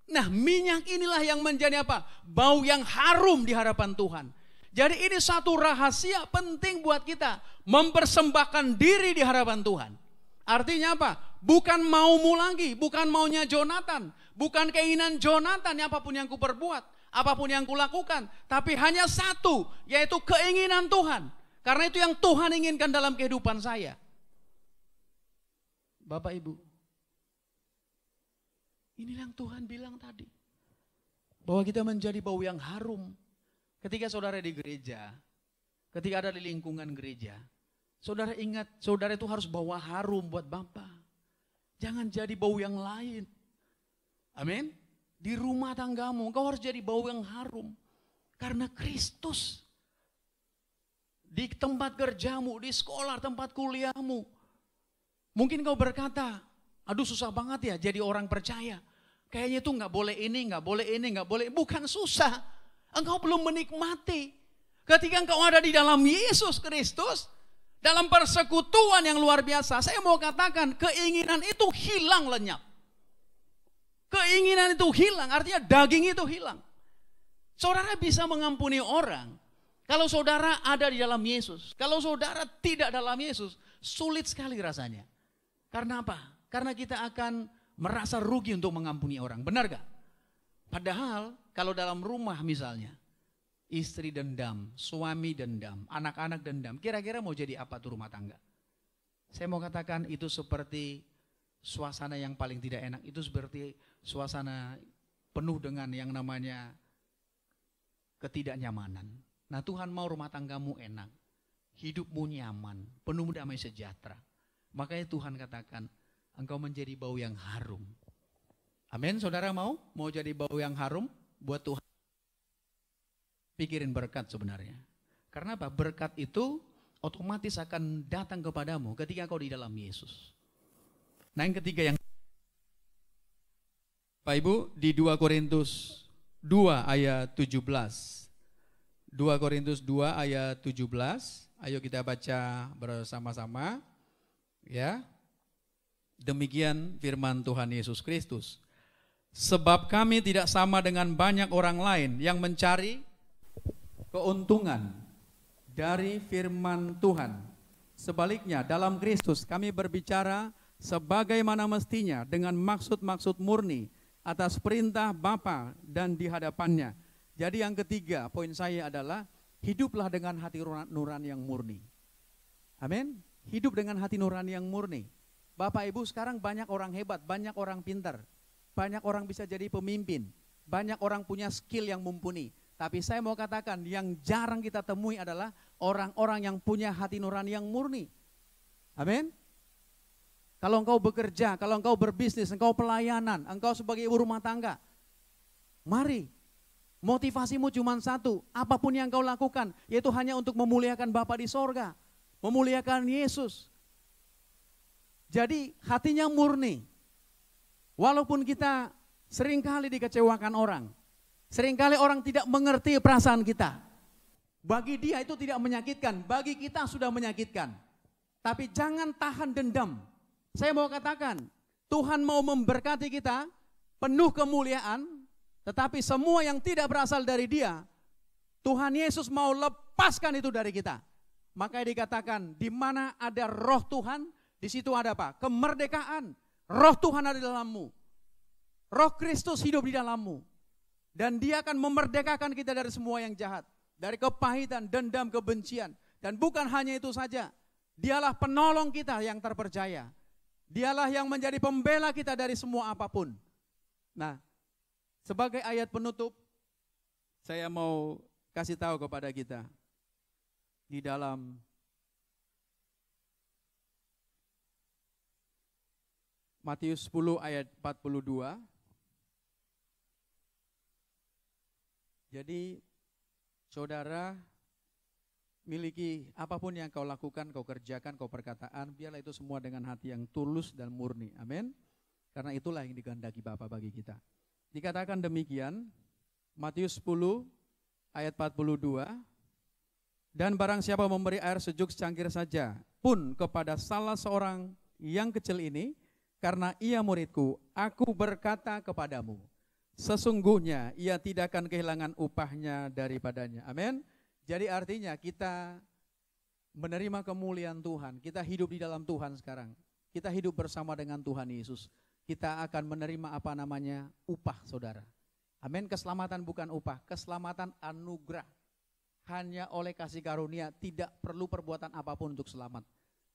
Nah, minyak inilah yang menjadi apa? Bau yang harum di hadapan Tuhan. Jadi ini satu rahasia penting buat kita, mempersembahkan diri di hadapan Tuhan. Artinya apa? Bukan maumu lagi, bukan maunya Jonathan, bukan keinginan Jonathan apapun yang kuperbuat, apapun yang kulakukan, tapi hanya satu, yaitu keinginan Tuhan. Karena itu yang Tuhan inginkan dalam kehidupan saya. Bapak Ibu, inilah yang Tuhan bilang tadi. Bahwa kita menjadi bau yang harum. Ketika saudara di gereja, ketika ada di lingkungan gereja, saudara ingat, saudara itu harus bawa harum buat Bapa. Jangan jadi bau yang lain. Amin. Di rumah tanggamu, kau harus jadi bau yang harum. Karena Kristus. Di tempat kerjamu, di sekolah, tempat kuliahmu. Mungkin kau berkata, aduh susah banget ya jadi orang percaya. Kayaknya itu gak boleh ini, gak boleh ini, gak boleh. Bukan susah, engkau belum menikmati. Ketika engkau ada di dalam Yesus Kristus, dalam persekutuan yang luar biasa, saya mau katakan keinginan itu hilang lenyap. Keinginan itu hilang, artinya daging itu hilang. Saudara bisa mengampuni orang kalau saudara ada di dalam Yesus. Kalau saudara tidak dalam Yesus, sulit sekali rasanya. Karena apa? Karena kita akan merasa rugi untuk mengampuni orang. Benar gak? Padahal kalau dalam rumah misalnya, istri dendam, suami dendam, anak-anak dendam, kira-kira mau jadi apa tuh rumah tangga? Saya mau katakan itu seperti suasana yang paling tidak enak. Itu seperti suasana penuh dengan yang namanya ketidaknyamanan. Nah, Tuhan mau rumah tanggamu enak, hidupmu nyaman, penuh damai sejahtera. Makanya Tuhan katakan, engkau menjadi bau yang harum. Amin, saudara mau jadi bau yang harum buat Tuhan? Pikirin berkat sebenarnya. Karena apa? Berkat itu otomatis akan datang kepadamu ketika kau di dalam Yesus. Nah, yang ketiga yang Pak Ibu, di 2 Korintus 2 ayat 17. 2 Korintus 2 ayat 17. Ayo kita baca bersama-sama. Ya. Demikian firman Tuhan Yesus Kristus. Sebab kami tidak sama dengan banyak orang lain yang mencari keuntungan dari firman Tuhan. Sebaliknya, dalam Kristus kami berbicara sebagaimana mestinya dengan maksud-maksud murni atas perintah Bapa dan di hadapannya. Jadi yang ketiga, poin saya adalah hiduplah dengan hati nurani yang murni. Amin. Hidup dengan hati nurani yang murni. Bapak Ibu, sekarang banyak orang hebat, banyak orang pintar, banyak orang bisa jadi pemimpin, banyak orang punya skill yang mumpuni. Tapi saya mau katakan yang jarang kita temui adalah orang-orang yang punya hati nurani yang murni. Amin. Kalau engkau bekerja, kalau engkau berbisnis, engkau pelayanan, engkau sebagai ibu rumah tangga, mari. Motivasimu cuma satu, apapun yang kau lakukan, yaitu hanya untuk memuliakan Bapa di sorga, memuliakan Yesus. Jadi hatinya murni. Walaupun kita seringkali dikecewakan orang, seringkali orang tidak mengerti perasaan kita. Bagi dia itu tidak menyakitkan, bagi kita sudah menyakitkan. Tapi jangan tahan dendam. Saya mau katakan, Tuhan mau memberkati kita, penuh kemuliaan, tetapi semua yang tidak berasal dari Dia, Tuhan Yesus mau lepaskan itu dari kita. Makanya dikatakan, di mana ada roh Tuhan, di situ ada apa? Kemerdekaan. Roh Tuhan ada di dalammu. Roh Kristus hidup di dalammu. Dan Dia akan memerdekakan kita dari semua yang jahat. Dari kepahitan, dendam, kebencian. Dan bukan hanya itu saja. Dialah penolong kita yang terpercaya. Dialah yang menjadi pembela kita dari semua apapun. Nah, sebagai ayat penutup, saya mau kasih tahu kepada kita. Di dalam Matius 10 ayat 42. Jadi, saudara, miliki apapun yang kau lakukan, kau kerjakan, kau perkataan, biarlah itu semua dengan hati yang tulus dan murni. Amin. Karena itulah yang dikehendaki Bapa bagi kita. Dikatakan demikian, Matius 10 ayat 42, dan barang siapa memberi air sejuk secangkir saja pun kepada salah seorang yang kecil ini, karena ia muridku, aku berkata kepadamu, sesungguhnya ia tidak akan kehilangan upahnya daripadanya. Amin. Jadi artinya kita menerima kemuliaan Tuhan, kita hidup di dalam Tuhan sekarang, kita hidup bersama dengan Tuhan Yesus. Kita akan menerima apa namanya upah, saudara. Amin. Keselamatan bukan upah, keselamatan anugerah. Hanya oleh kasih karunia, tidak perlu perbuatan apapun untuk selamat.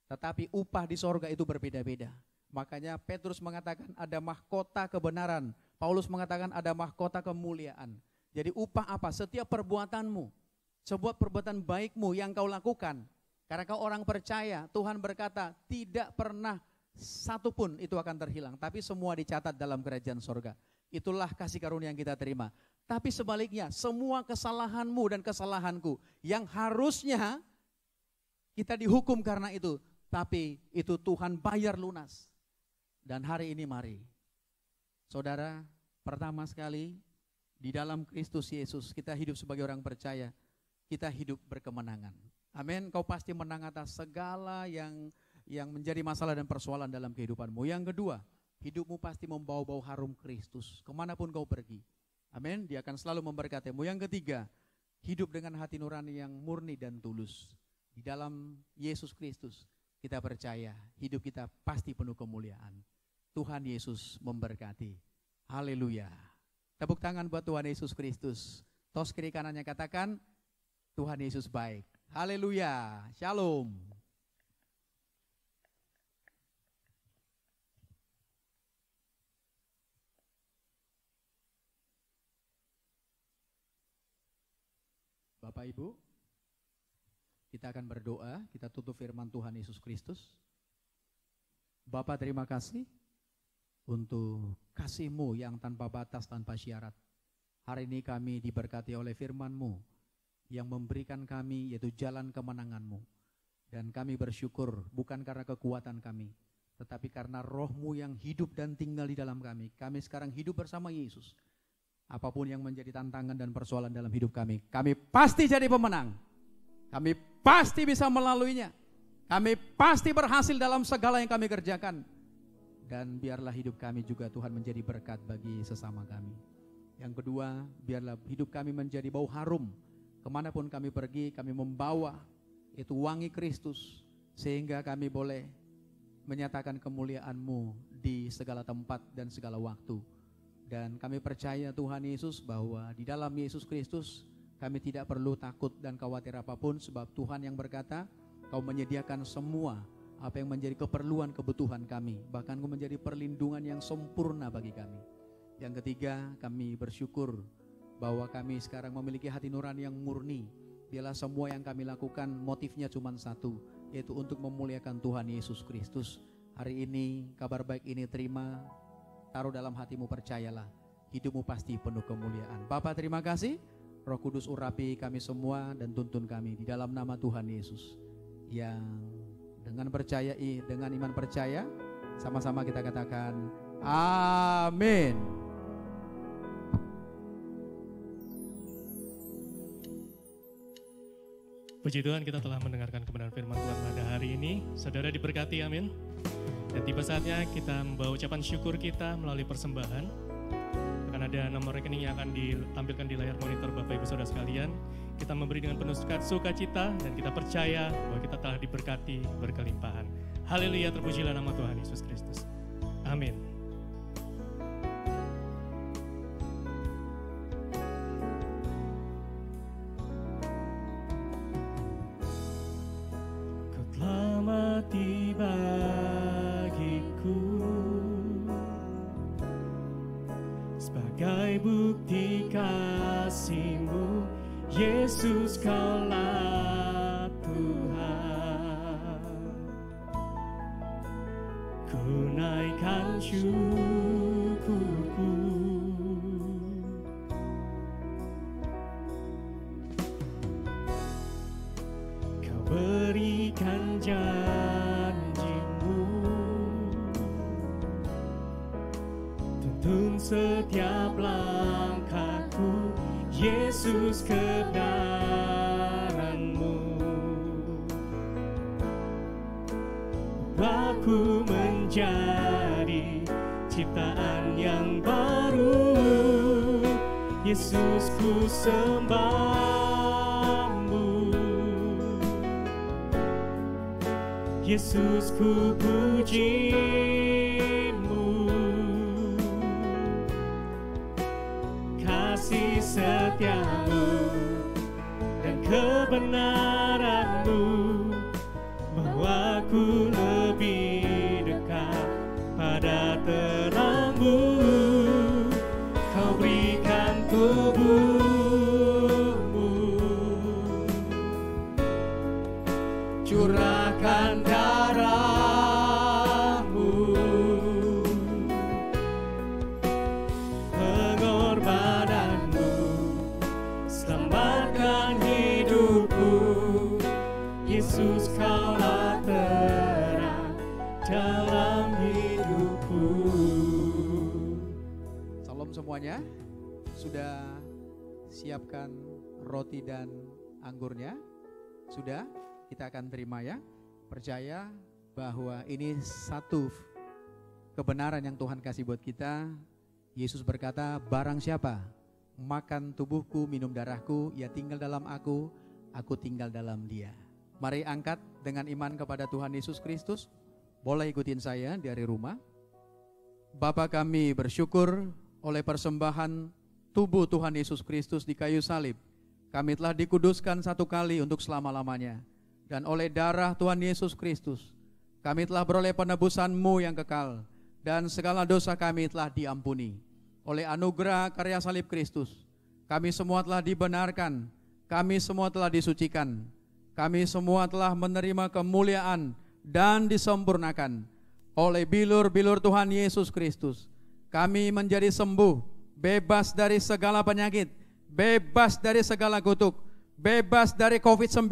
Tetapi upah di sorga itu berbeda-beda. Makanya Petrus mengatakan ada mahkota kebenaran. Paulus mengatakan ada mahkota kemuliaan. Jadi upah apa? Setiap perbuatanmu, sebuah perbuatan baikmu yang kau lakukan. Karena kau orang percaya, Tuhan berkata tidak pernah satupun itu akan terhilang, tapi semua dicatat dalam kerajaan sorga. Itulah kasih karunia yang kita terima. Tapi sebaliknya, semua kesalahanmu dan kesalahanku yang harusnya kita dihukum karena itu, tapi itu Tuhan bayar lunas. Dan hari ini mari, saudara, pertama sekali di dalam Kristus Yesus kita hidup sebagai orang percaya, kita hidup berkemenangan. Amin. Kau pasti menang atas segala yang menjadi masalah dan persoalan dalam kehidupanmu. Yang kedua, hidupmu pasti membawa bau harum Kristus kemanapun kau pergi. Amin. Dia akan selalu memberkatimu. Yang ketiga, hidup dengan hati nurani yang murni dan tulus. Di dalam Yesus Kristus kita percaya hidup kita pasti penuh kemuliaan. Tuhan Yesus memberkati. Haleluya. Tepuk tangan buat Tuhan Yesus Kristus. Tos kiri kanannya katakan, Tuhan Yesus baik. Haleluya. Shalom. Bapak Ibu, kita akan berdoa, kita tutup firman Tuhan Yesus Kristus. Bapa, terima kasih untuk kasih-Mu yang tanpa batas, tanpa syarat. Hari ini kami diberkati oleh firman-Mu yang memberikan kami yaitu jalan kemenangan-Mu. Dan kami bersyukur bukan karena kekuatan kami, tetapi karena Roh-Mu yang hidup dan tinggal di dalam kami. Kami sekarang hidup bersama Yesus. Apapun yang menjadi tantangan dan persoalan dalam hidup kami pasti jadi pemenang. Kami pasti bisa melaluinya. Kami pasti berhasil dalam segala yang kami kerjakan. Dan biarlah hidup kami juga Tuhan menjadi berkat bagi sesama kami. Yang kedua, biarlah hidup kami menjadi bau harum. Kemanapun kami pergi, kami membawa itu wangi Kristus. Sehingga kami boleh menyatakan kemuliaan-Mu di segala tempat dan segala waktu. Dan kami percaya Tuhan Yesus bahwa di dalam Yesus Kristus kami tidak perlu takut dan khawatir apapun, sebab Tuhan yang berkata, Kau menyediakan semua apa yang menjadi keperluan kebutuhan kami, bahkan Kau menjadi perlindungan yang sempurna bagi kami. Yang ketiga, kami bersyukur bahwa kami sekarang memiliki hati nurani yang murni. Biarlah semua yang kami lakukan motifnya cuma satu, yaitu untuk memuliakan Tuhan Yesus Kristus. Hari ini kabar baik ini terima, taruh dalam hatimu, percayalah, hidupmu pasti penuh kemuliaan. Bapa, terima kasih. Roh Kudus urapi kami semua dan tuntun kami di dalam nama Tuhan Yesus. Yang dengan percaya, dengan iman percaya, sama-sama kita katakan amin. Puji Tuhan, kita telah mendengarkan kebenaran firman Tuhan pada hari ini. Saudara diberkati, amin. Dan tiba saatnya kita membawa ucapan syukur kita melalui persembahan. Akan ada nomor rekening yang akan ditampilkan di layar monitor Bapak Ibu Saudara sekalian. Kita memberi dengan penuh sukacita dan kita percaya bahwa kita telah diberkati berkelimpahan. Haleluya, terpujilah nama Tuhan Yesus Kristus. Amin. Kau telah mati bagiku sebagai bukti kasih-Mu, Yesus, Kaulah Tuhan. Ku naikkan syukurku, Kau berikan janji-Mu, tuntun setiap langkahku, Yesus, kebenaran-Mu. Aku menjadi ciptaan yang baru, Yesus, ku sembah-Mu, Yesus, ku puji-Mu. Kasih setia-Mu dan kebenaran-Mu membawaku lebih dekat pada terang-Mu. Kau berikan tubuh-Mu, curahkan darah-Mu, pengorbanan-Mu selamatkan hidupku. Yesus, Kaulah terang dalam hidupku. Salam semuanya. Sudah siapkan roti dan anggurnya? Sudah? Kita akan terima ya. Percaya bahwa ini satu kebenaran yang Tuhan kasih buat kita. Yesus berkata, barang siapa makan tubuhku, minum darahku, ia tinggal dalam aku tinggal dalam dia. Mari angkat dengan iman kepada Tuhan Yesus Kristus. Boleh ikutin saya dari rumah. Bapa, kami bersyukur oleh persembahan tubuh Tuhan Yesus Kristus di kayu salib. Kami telah dikuduskan satu kali untuk selama-lamanya. Dan oleh darah Tuhan Yesus Kristus, kami telah beroleh penebusan-Mu yang kekal. Dan segala dosa kami telah diampuni. Oleh anugerah karya salib Kristus, kami semua telah dibenarkan. kami semua telah disucikan. Kami semua telah menerima kemuliaan dan disempurnakan oleh bilur-bilur Tuhan Yesus Kristus. Kami menjadi sembuh, bebas dari segala penyakit, bebas dari segala kutuk, bebas dari COVID-19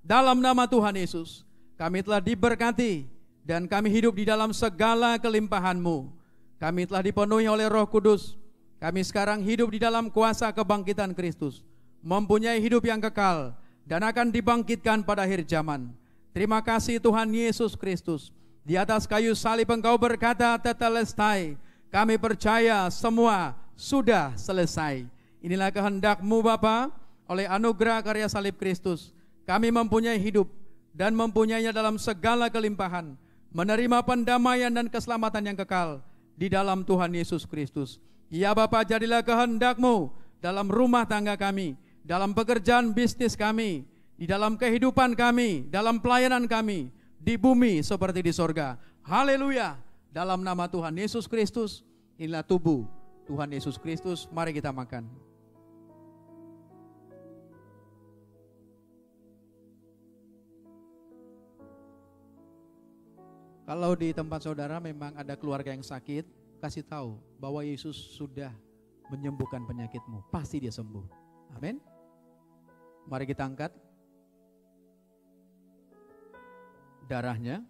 dalam nama Tuhan Yesus. Kami telah diberkati dan kami hidup di dalam segala kelimpahan-Mu. Kami telah dipenuhi oleh Roh Kudus. Kami sekarang hidup di dalam kuasa kebangkitan Kristus, mempunyai hidup yang kekal dan akan dibangkitkan pada akhir zaman. Terima kasih Tuhan Yesus Kristus. Di atas kayu salib Engkau berkata, tetelestai. Kami percaya semua sudah selesai. Inilah kehendak-Mu Bapa, oleh anugerah karya salib Kristus. Kami mempunyai hidup dan mempunyainya dalam segala kelimpahan, menerima pendamaian dan keselamatan yang kekal di dalam Tuhan Yesus Kristus. Ya Bapa, jadilah kehendak-Mu dalam rumah tangga kami, dalam pekerjaan bisnis kami, di dalam kehidupan kami, dalam pelayanan kami, di bumi seperti di sorga. Haleluya. Dalam nama Tuhan Yesus Kristus, inilah tubuh Tuhan Yesus Kristus. Mari kita makan. Kalau di tempat saudara memang ada keluarga yang sakit, kasih tahu bahwa Yesus sudah menyembuhkan penyakitmu. Pasti dia sembuh. Amin. Mari kita angkat darahnya.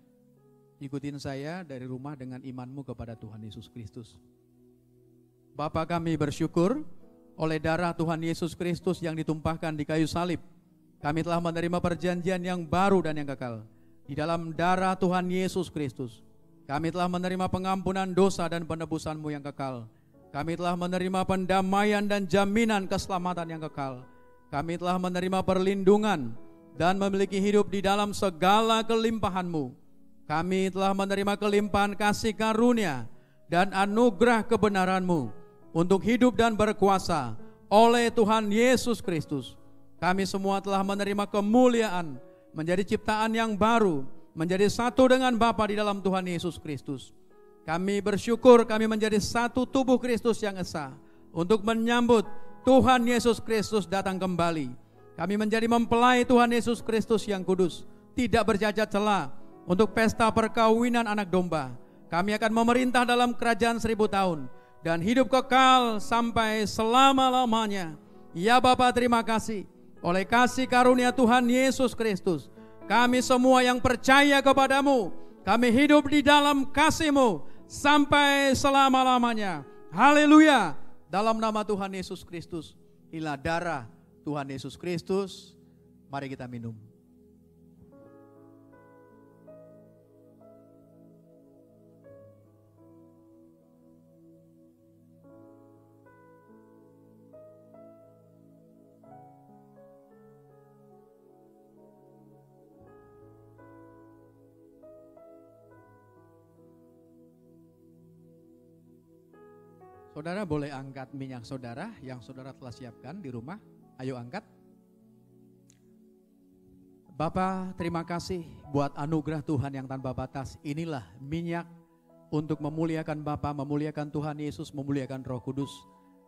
Ikutin saya dari rumah dengan imanmu kepada Tuhan Yesus Kristus. Bapa, kami bersyukur oleh darah Tuhan Yesus Kristus yang ditumpahkan di kayu salib. Kami telah menerima perjanjian yang baru dan yang kekal. Di dalam darah Tuhan Yesus Kristus, kami telah menerima pengampunan dosa dan penebusan-Mu yang kekal. Kami telah menerima pendamaian dan jaminan keselamatan yang kekal. Kami telah menerima perlindungan dan memiliki hidup di dalam segala kelimpahan-Mu. Kami telah menerima kelimpahan kasih karunia dan anugerah kebenaran-Mu untuk hidup dan berkuasa oleh Tuhan Yesus Kristus. Kami semua telah menerima kemuliaan, menjadi ciptaan yang baru, menjadi satu dengan Bapa di dalam Tuhan Yesus Kristus. Kami bersyukur kami menjadi satu tubuh Kristus yang esa untuk menyambut Tuhan Yesus Kristus datang kembali. Kami menjadi mempelai Tuhan Yesus Kristus yang kudus, tidak bercacat celah untuk pesta perkawinan anak domba. Kami akan memerintah dalam kerajaan 1000 tahun dan hidup kekal sampai selama-lamanya. Ya Bapa, terima kasih. Oleh kasih karunia Tuhan Yesus Kristus, kami semua yang percaya kepadamu, kami hidup di dalam kasih-Mu sampai selama-lamanya. Haleluya. Dalam nama Tuhan Yesus Kristus, inilah darah Tuhan Yesus Kristus. Mari kita minum. Saudara boleh angkat minyak saudara yang saudara telah siapkan di rumah. Ayo angkat. Bapa, terima kasih buat anugerah Tuhan yang tanpa batas. Inilah minyak untuk memuliakan Bapa, memuliakan Tuhan Yesus, memuliakan Roh Kudus.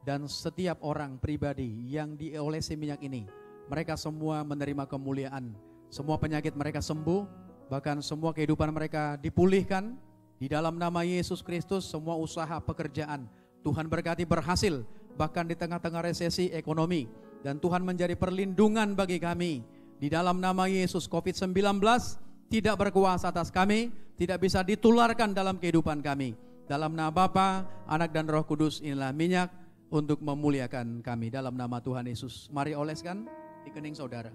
Dan setiap orang pribadi yang diolesi minyak ini, mereka semua menerima kemuliaan. Semua penyakit mereka sembuh, bahkan semua kehidupan mereka dipulihkan. Di dalam nama Yesus Kristus, semua usaha pekerjaan Tuhan berkati berhasil, bahkan di tengah-tengah resesi ekonomi. Dan Tuhan menjadi perlindungan bagi kami. Di dalam nama Yesus, COVID-19 tidak berkuasa atas kami, tidak bisa ditularkan dalam kehidupan kami. Dalam nama Bapa, Anak dan Roh Kudus, inilah minyak untuk memuliakan kami. Dalam nama Tuhan Yesus, mari oleskan di kening saudara.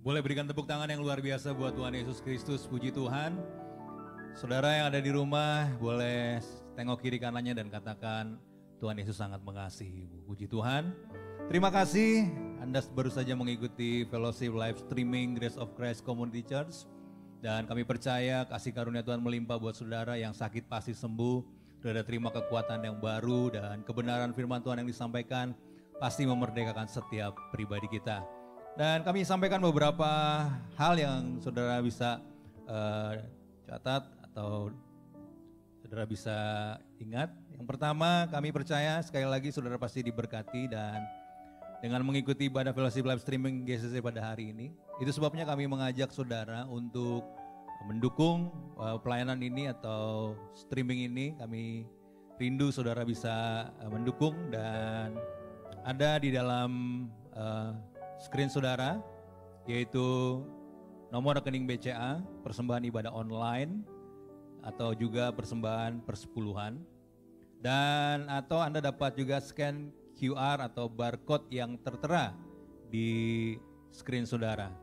Boleh berikan tepuk tangan yang luar biasa buat Tuhan Yesus Kristus, puji Tuhan. Saudara yang ada di rumah boleh tengok kiri kanannya dan katakan, Tuhan Yesus sangat mengasihi, puji Tuhan. Terima kasih Anda baru saja mengikuti fellowship live streaming Grace of Christ Community Church. Dan kami percaya kasih karunia Tuhan melimpah buat saudara yang sakit pasti sembuh. Saudara terima kekuatan yang baru dan kebenaran firman Tuhan yang disampaikan pasti memerdekakan setiap pribadi kita. Dan kami sampaikan beberapa hal yang saudara bisa catat atau saudara bisa ingat. Yang pertama, kami percaya sekali lagi saudara pasti diberkati dan dengan mengikuti ibadah fellowship live streaming GCC pada hari ini. Itu sebabnya kami mengajak saudara untuk mendukung pelayanan ini atau streaming ini. Kami rindu saudara bisa mendukung dan ada di dalam screen saudara yaitu nomor rekening BCA, persembahan ibadah online atau juga persembahan persepuluhan. Dan atau Anda dapat juga scan QR atau barcode yang tertera di screen saudara.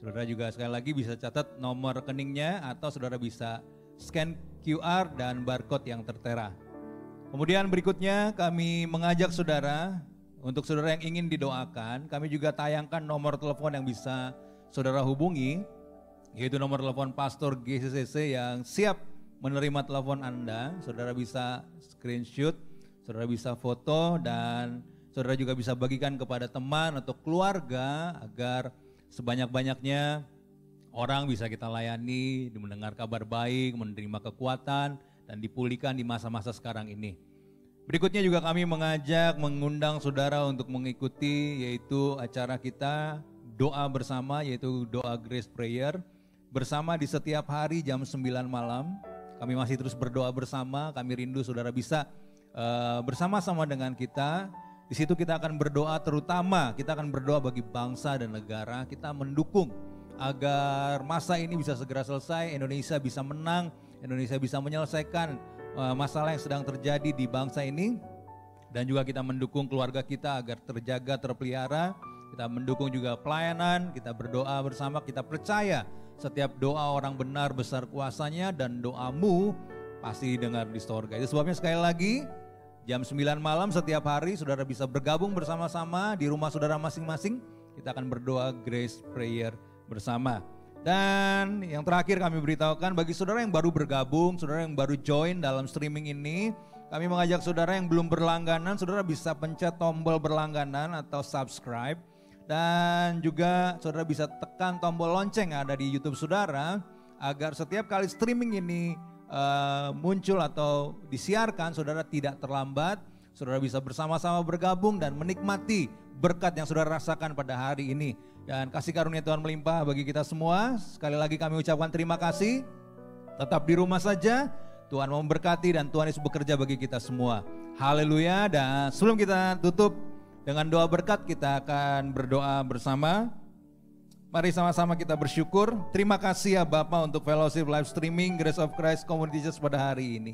Saudara juga sekali lagi bisa catat nomor rekeningnya atau saudara bisa scan QR dan barcode yang tertera. Kemudian berikutnya kami mengajak saudara, untuk saudara yang ingin didoakan, kami juga tayangkan nomor telepon yang bisa saudara hubungi, yaitu nomor telepon Pastor GCC yang siap menerima telepon Anda. Saudara bisa screenshot, saudara bisa foto, dan saudara juga bisa bagikan kepada teman atau keluarga agar sebanyak-banyaknya orang bisa kita layani, mendengar kabar baik, menerima kekuatan, dan dipulihkan di masa-masa sekarang ini. Berikutnya juga kami mengundang saudara untuk mengikuti yaitu acara kita doa bersama, yaitu doa Grace Prayer bersama di setiap hari jam 9 malam. Kami masih terus berdoa bersama, kami rindu saudara bisa bersama-sama dengan kita. Di situ kita akan berdoa, terutama kita akan berdoa bagi bangsa dan negara. Kita mendukung agar masa ini bisa segera selesai, Indonesia bisa menang, Indonesia bisa menyelesaikan masalah yang sedang terjadi di bangsa ini. Dan juga kita mendukung keluarga kita agar terjaga, terpelihara. Kita mendukung juga pelayanan, kita berdoa bersama, kita percaya setiap doa orang benar besar kuasanya dan doamu pasti dengar di sorga. Itu sebabnya sekali lagi jam 9 malam setiap hari saudara bisa bergabung bersama-sama di rumah saudara masing-masing. Kita akan berdoa Grace Prayer bersama. Dan yang terakhir kami beritahukan bagi saudara yang baru bergabung, saudara yang baru join dalam streaming ini, kami mengajak saudara yang belum berlangganan, saudara bisa pencet tombol berlangganan atau subscribe. Dan juga saudara bisa tekan tombol lonceng yang ada di YouTube saudara agar setiap kali streaming ini muncul atau disiarkan, saudara tidak terlambat. Saudara bisa bersama-sama bergabung dan menikmati berkat yang saudara rasakan pada hari ini. Dan kasih karunia Tuhan melimpah bagi kita semua. Sekali lagi kami ucapkan terima kasih. Tetap di rumah saja, Tuhan memberkati dan Tuhan Yesus bekerja bagi kita semua. Haleluya. Dan sebelum kita tutup dengan doa berkat, kita akan berdoa bersama. Mari sama-sama kita bersyukur. Terima kasih ya Bapa untuk fellowship live streaming Grace of Christ Community Church pada hari ini.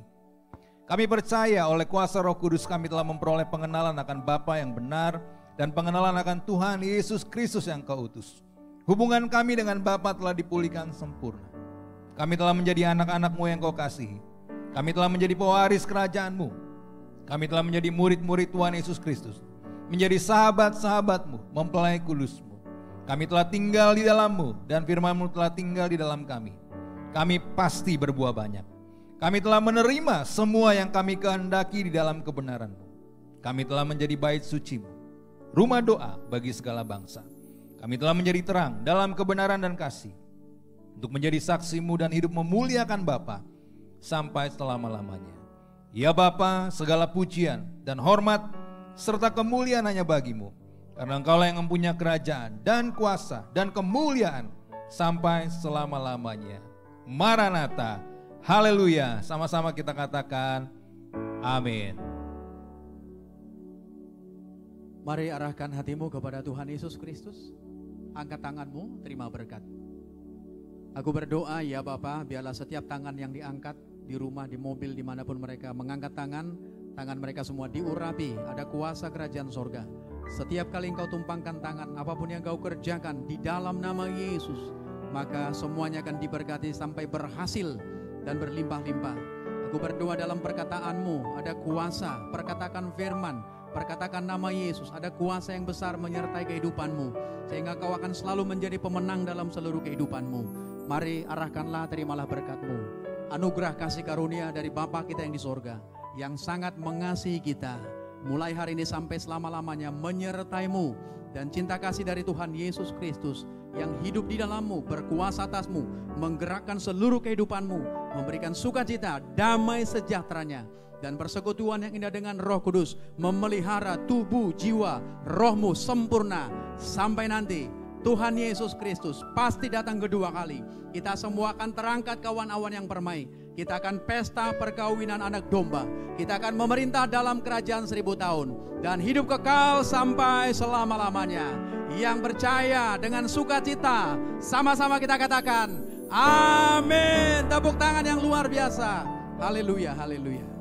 Kami percaya oleh kuasa Roh Kudus kami telah memperoleh pengenalan akan Bapa yang benar dan pengenalan akan Tuhan Yesus Kristus yang Kau utus. Hubungan kami dengan Bapa telah dipulihkan sempurna. Kami telah menjadi anak-anak-Mu yang Kau kasihi. Kami telah menjadi pewaris kerajaan-Mu. Kami telah menjadi murid-murid Tuhan Yesus Kristus. Menjadi sahabat-sahabat-Mu, mempelai kudus-Mu. Kami telah tinggal di dalam-Mu dan firman-Mu telah tinggal di dalam kami. Kami pasti berbuah banyak. Kami telah menerima semua yang kami kehendaki di dalam kebenaran-Mu. Kami telah menjadi bait suci-Mu, rumah doa bagi segala bangsa. Kami telah menjadi terang dalam kebenaran dan kasih, untuk menjadi saksi-Mu dan hidup memuliakan Bapa sampai selama-lamanya. Ya Bapa, segala pujian dan hormat serta kemuliaan hanya bagi-Mu, karena Engkaulah yang mempunyai kerajaan dan kuasa dan kemuliaan sampai selama-lamanya. Maranatha, haleluya. Sama-sama kita katakan amin. Mari arahkan hatimu kepada Tuhan Yesus Kristus. Angkat tanganmu, terima berkat. Aku berdoa ya Bapa, biarlah setiap tangan yang diangkat di rumah, di mobil, dimanapun mereka mengangkat tangan mereka semua diurapi, ada kuasa kerajaan sorga. Setiap kali engkau tumpangkan tangan, apapun yang kau kerjakan di dalam nama Yesus, maka semuanya akan diberkati sampai berhasil dan berlimpah-limpah. Aku berdoa dalam perkataanmu, ada kuasa, perkatakan firman, perkatakan nama Yesus, ada kuasa yang besar menyertai kehidupanmu, sehingga kau akan selalu menjadi pemenang dalam seluruh kehidupanmu. Mari arahkanlah, terimalah berkat-Mu. Anugerah kasih karunia dari Bapa kita yang di sorga, yang sangat mengasihi kita, mulai hari ini sampai selama-lamanya menyertaimu. Dan cinta kasih dari Tuhan Yesus Kristus yang hidup di dalammu, berkuasa atasmu, menggerakkan seluruh kehidupanmu, memberikan sukacita, damai sejahteranya, dan persekutuan yang indah dengan Roh Kudus memelihara tubuh, jiwa, rohmu sempurna sampai nanti Tuhan Yesus Kristus pasti datang kedua kali. Kita semua akan terangkat ke awan-awan yang permai. Kita akan pesta perkawinan anak domba. Kita akan memerintah dalam kerajaan 1000 tahun dan hidup kekal sampai selama-lamanya. Yang percaya dengan sukacita, sama-sama kita katakan amin. Tepuk tangan yang luar biasa. Haleluya, haleluya.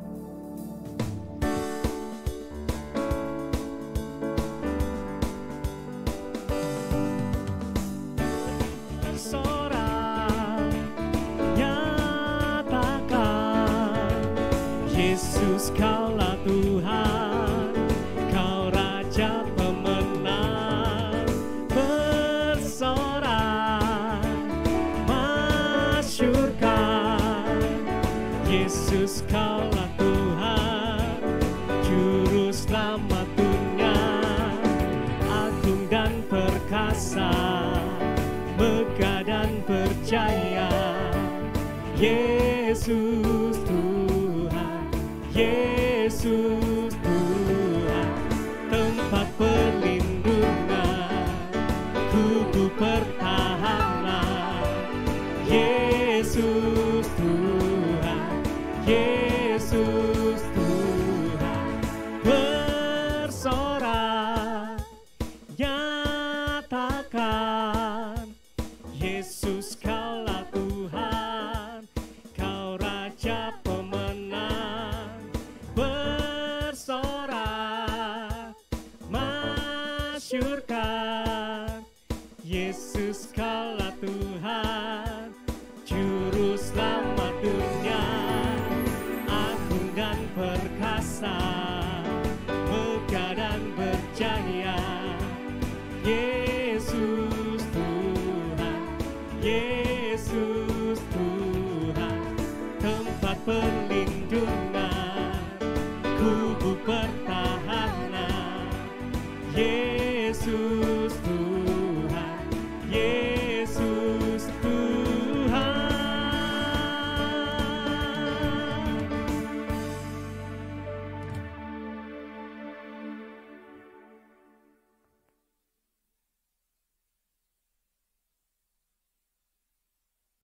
Yesus, Kaulah Tuhan, Kau Raja pemenang, bersorak, masyurkan. Yesus, Kaulah Tuhan, Juru Selamat dunia, agung dan perkasa, megah dan percaya. Yesus Tuhan, Yesus Tuhan, tempat perlindungan, kubu pertahanan. Yesus Tuhan, Yesus Tuhan, bersorak, nyatakan, Yesus Kaulah Tuhan, Kau Raja pemenang.